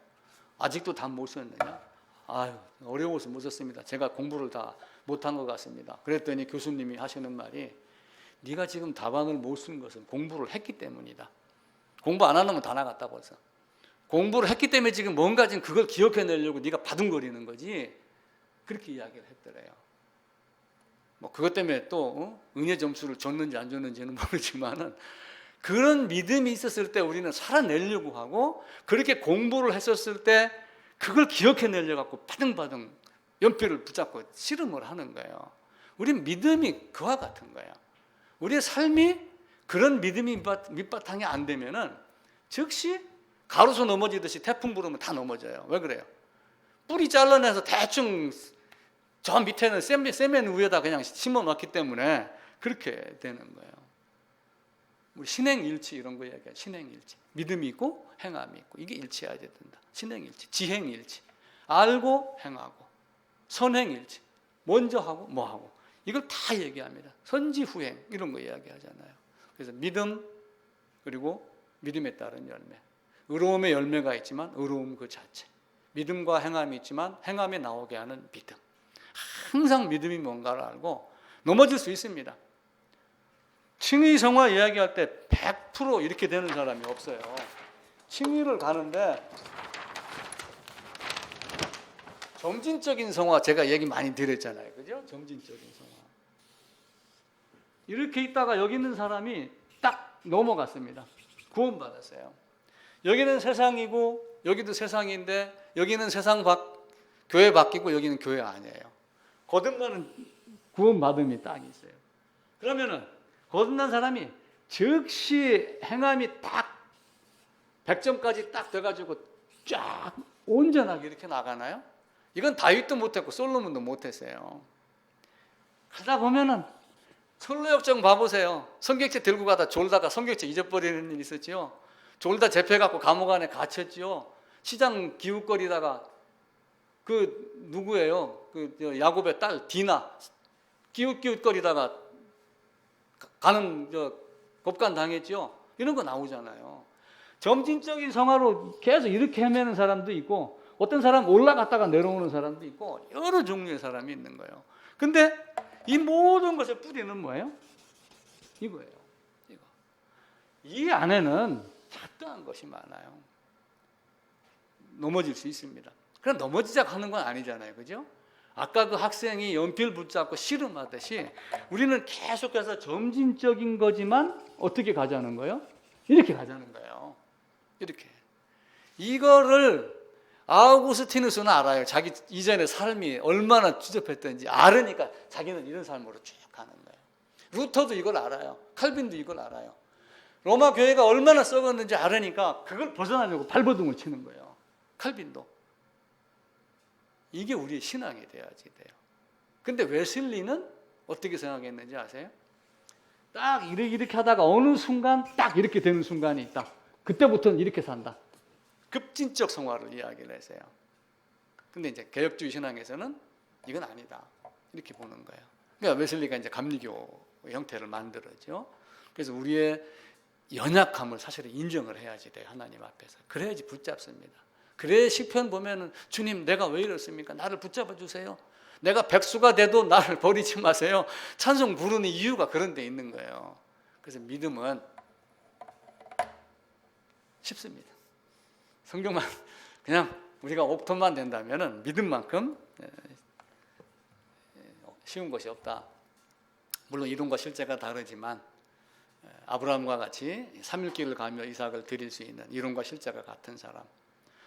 아직도 답 못 썼느냐? 아유, 어려워서 못 썼습니다. 제가 공부를 다 못한 것 같습니다. 그랬더니 교수님이 하시는 말이 네가 지금 답안을 못 쓴 것은 공부를 했기 때문이다. 공부 안 하는 건 다 나갔다고 해서 공부를 했기 때문에 지금 뭔가 지금 그걸 기억해내려고 네가 바둥거리는 거지 그렇게 이야기를 했더래요. 뭐 그것 때문에 또 은혜 점수를 줬는지 안 줬는지는 모르지만은 그런 믿음이 있었을 때 우리는 살아내려고 하고 그렇게 공부를 했었을 때 그걸 기억해내려고 갖고 바등바등 연필을 붙잡고 씨름을 하는 거예요. 우리 믿음이 그와 같은 거예요. 우리의 삶이 그런 믿음이 밑바탕이 안 되면은 즉시 가로수 넘어지듯이 태풍 불으면 다 넘어져요. 왜 그래요? 뿌리 잘라내서 대충 저 밑에는 세면 위에다 그냥 심어 놨기 때문에 그렇게 되는 거예요. 우리 신행일치 이런 거 얘기해요. 신행일치. 믿음이 있고 행함이 있고 이게 일치해야 된다. 신행일치, 지행일치. 알고 행하고 선행일치. 먼저 하고 뭐 하고 이걸 다 얘기합니다. 선지후행 이런 거 이야기하잖아요. 그래서 믿음 그리고 믿음에 따른 열매. 의로움의 열매가 있지만 의로움 그 자체. 믿음과 행함이 있지만 행함에 나오게 하는 믿음. 항상 믿음이 뭔가를 알고 넘어질 수 있습니다. 칭의 성화 이야기할 때 100% 이렇게 되는 사람이 없어요. 칭의를 가는데 점진적인 성화 제가 얘기 많이 드렸잖아요. 그죠? 점진적인 성화. 이렇게 있다가 여기 있는 사람이 딱 넘어갔습니다. 구원받았어요. 여기는 세상이고 여기도 세상인데 여기는 교회 바뀌고 여기는 교회 아니에요. 거듭나는 구원받음이 딱 있어요. 그러면은 거듭난 사람이 즉시 행함이 딱 100점까지 딱 돼가지고 쫙 온전하게 이렇게 나가나요? 이건 다윗도 못했고 솔로몬도 못했어요. 가다 보면은 선로역정 봐보세요. 성경책 들고 가다 졸다가 성경책 잊어버리는 일 있었지요. 졸다 잡혀갖고 감옥 안에 갇혔지요. 시장 기웃거리다가 그 누구예요? 그 야곱의 딸 디나 끼웃끼웃거리다가 가는 겁간 당했죠. 이런 거 나오잖아요. 점진적인 성화로 계속 이렇게 헤매는 사람도 있고, 어떤 사람 올라갔다가 내려오는 사람도 있고, 여러 종류의 사람이 있는 거예요. 근데 이 모든 것의 뿌리는 뭐예요? 이거예요. 이거. 이 안에는 자떠한 것이 많아요. 넘어질 수 있습니다. 그럼 넘어지자고 하는 건 아니잖아요. 그죠? 아까 그 학생이 연필 붙잡고 씨름하듯이 우리는 계속해서 점진적인 거지만 어떻게 가자는 거예요? 이렇게 가자는 거예요. 이렇게. 이거를 아우구스티누스는 알아요. 자기 이전의 삶이 얼마나 추접했던지 알으니까 자기는 이런 삶으로 쭉 가는 거예요. 루터도 이걸 알아요. 칼빈도 이걸 알아요. 로마 교회가 얼마나 썩었는지 알으니까 그걸 벗어나려고 발버둥을 치는 거예요. 칼빈도. 이게 우리의 신앙이 돼야지 돼요. 근데 웨슬리는 어떻게 생각했는지 아세요? 딱 이렇게 하다가 어느 순간 딱 이렇게 되는 순간이 있다. 그때부터는 이렇게 산다. 급진적 성화를 이야기를 했어요. 근데 이제 개혁주의 신앙에서는 이건 아니다. 이렇게 보는 거예요. 그러니까 웨슬리가 이제 감리교 형태를 만들었죠. 그래서 우리의 연약함을 사실은 인정을 해야지 돼요. 하나님 앞에서. 그래야지 붙잡습니다. 그래 시편 보면은 주님 내가 왜 이렇습니까? 나를 붙잡아 주세요. 내가 백수가 돼도 나를 버리지 마세요. 찬송 부르는 이유가 그런 데 있는 거예요. 그래서 믿음은 쉽습니다. 성경만 그냥 우리가 옥톤만 된다면은 믿음만큼 쉬운 것이 없다. 물론 이론과 실제가 다르지만 아브라함과 같이 3일길을 가며 이삭을 드릴 수 있는 이론과 실제가 같은 사람,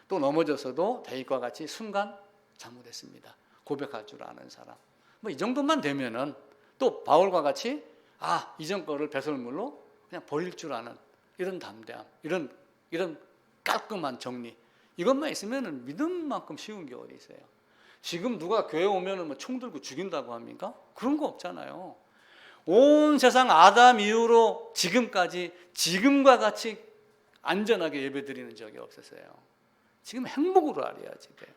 또 넘어져서도 다윗과 같이 순간 잘못했습니다. 고백할 줄 아는 사람. 뭐 이 정도만 되면은 또 바울과 같이 이전 거를 배설물로 그냥 버릴 줄 아는 이런 담대함, 이런 깔끔한 정리. 이것만 있으면은 믿음만큼 쉬운 게 어디 있어요? 지금 누가 교회 오면은 뭐 총 들고 죽인다고 합니까? 그런 거 없잖아요. 온 세상 아담 이후로 지금까지 지금과 같이 안전하게 예배드리는 적이 없었어요. 지금 행복으로 알아야지 돼요.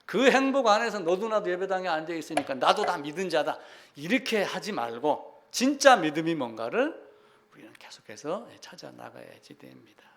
그 행복 안에서 너도 나도 예배당에 앉아 있으니까 나도 다 믿은 자다. 이렇게 하지 말고 진짜 믿음이 뭔가를 우리는 계속해서 찾아 나가야지 됩니다.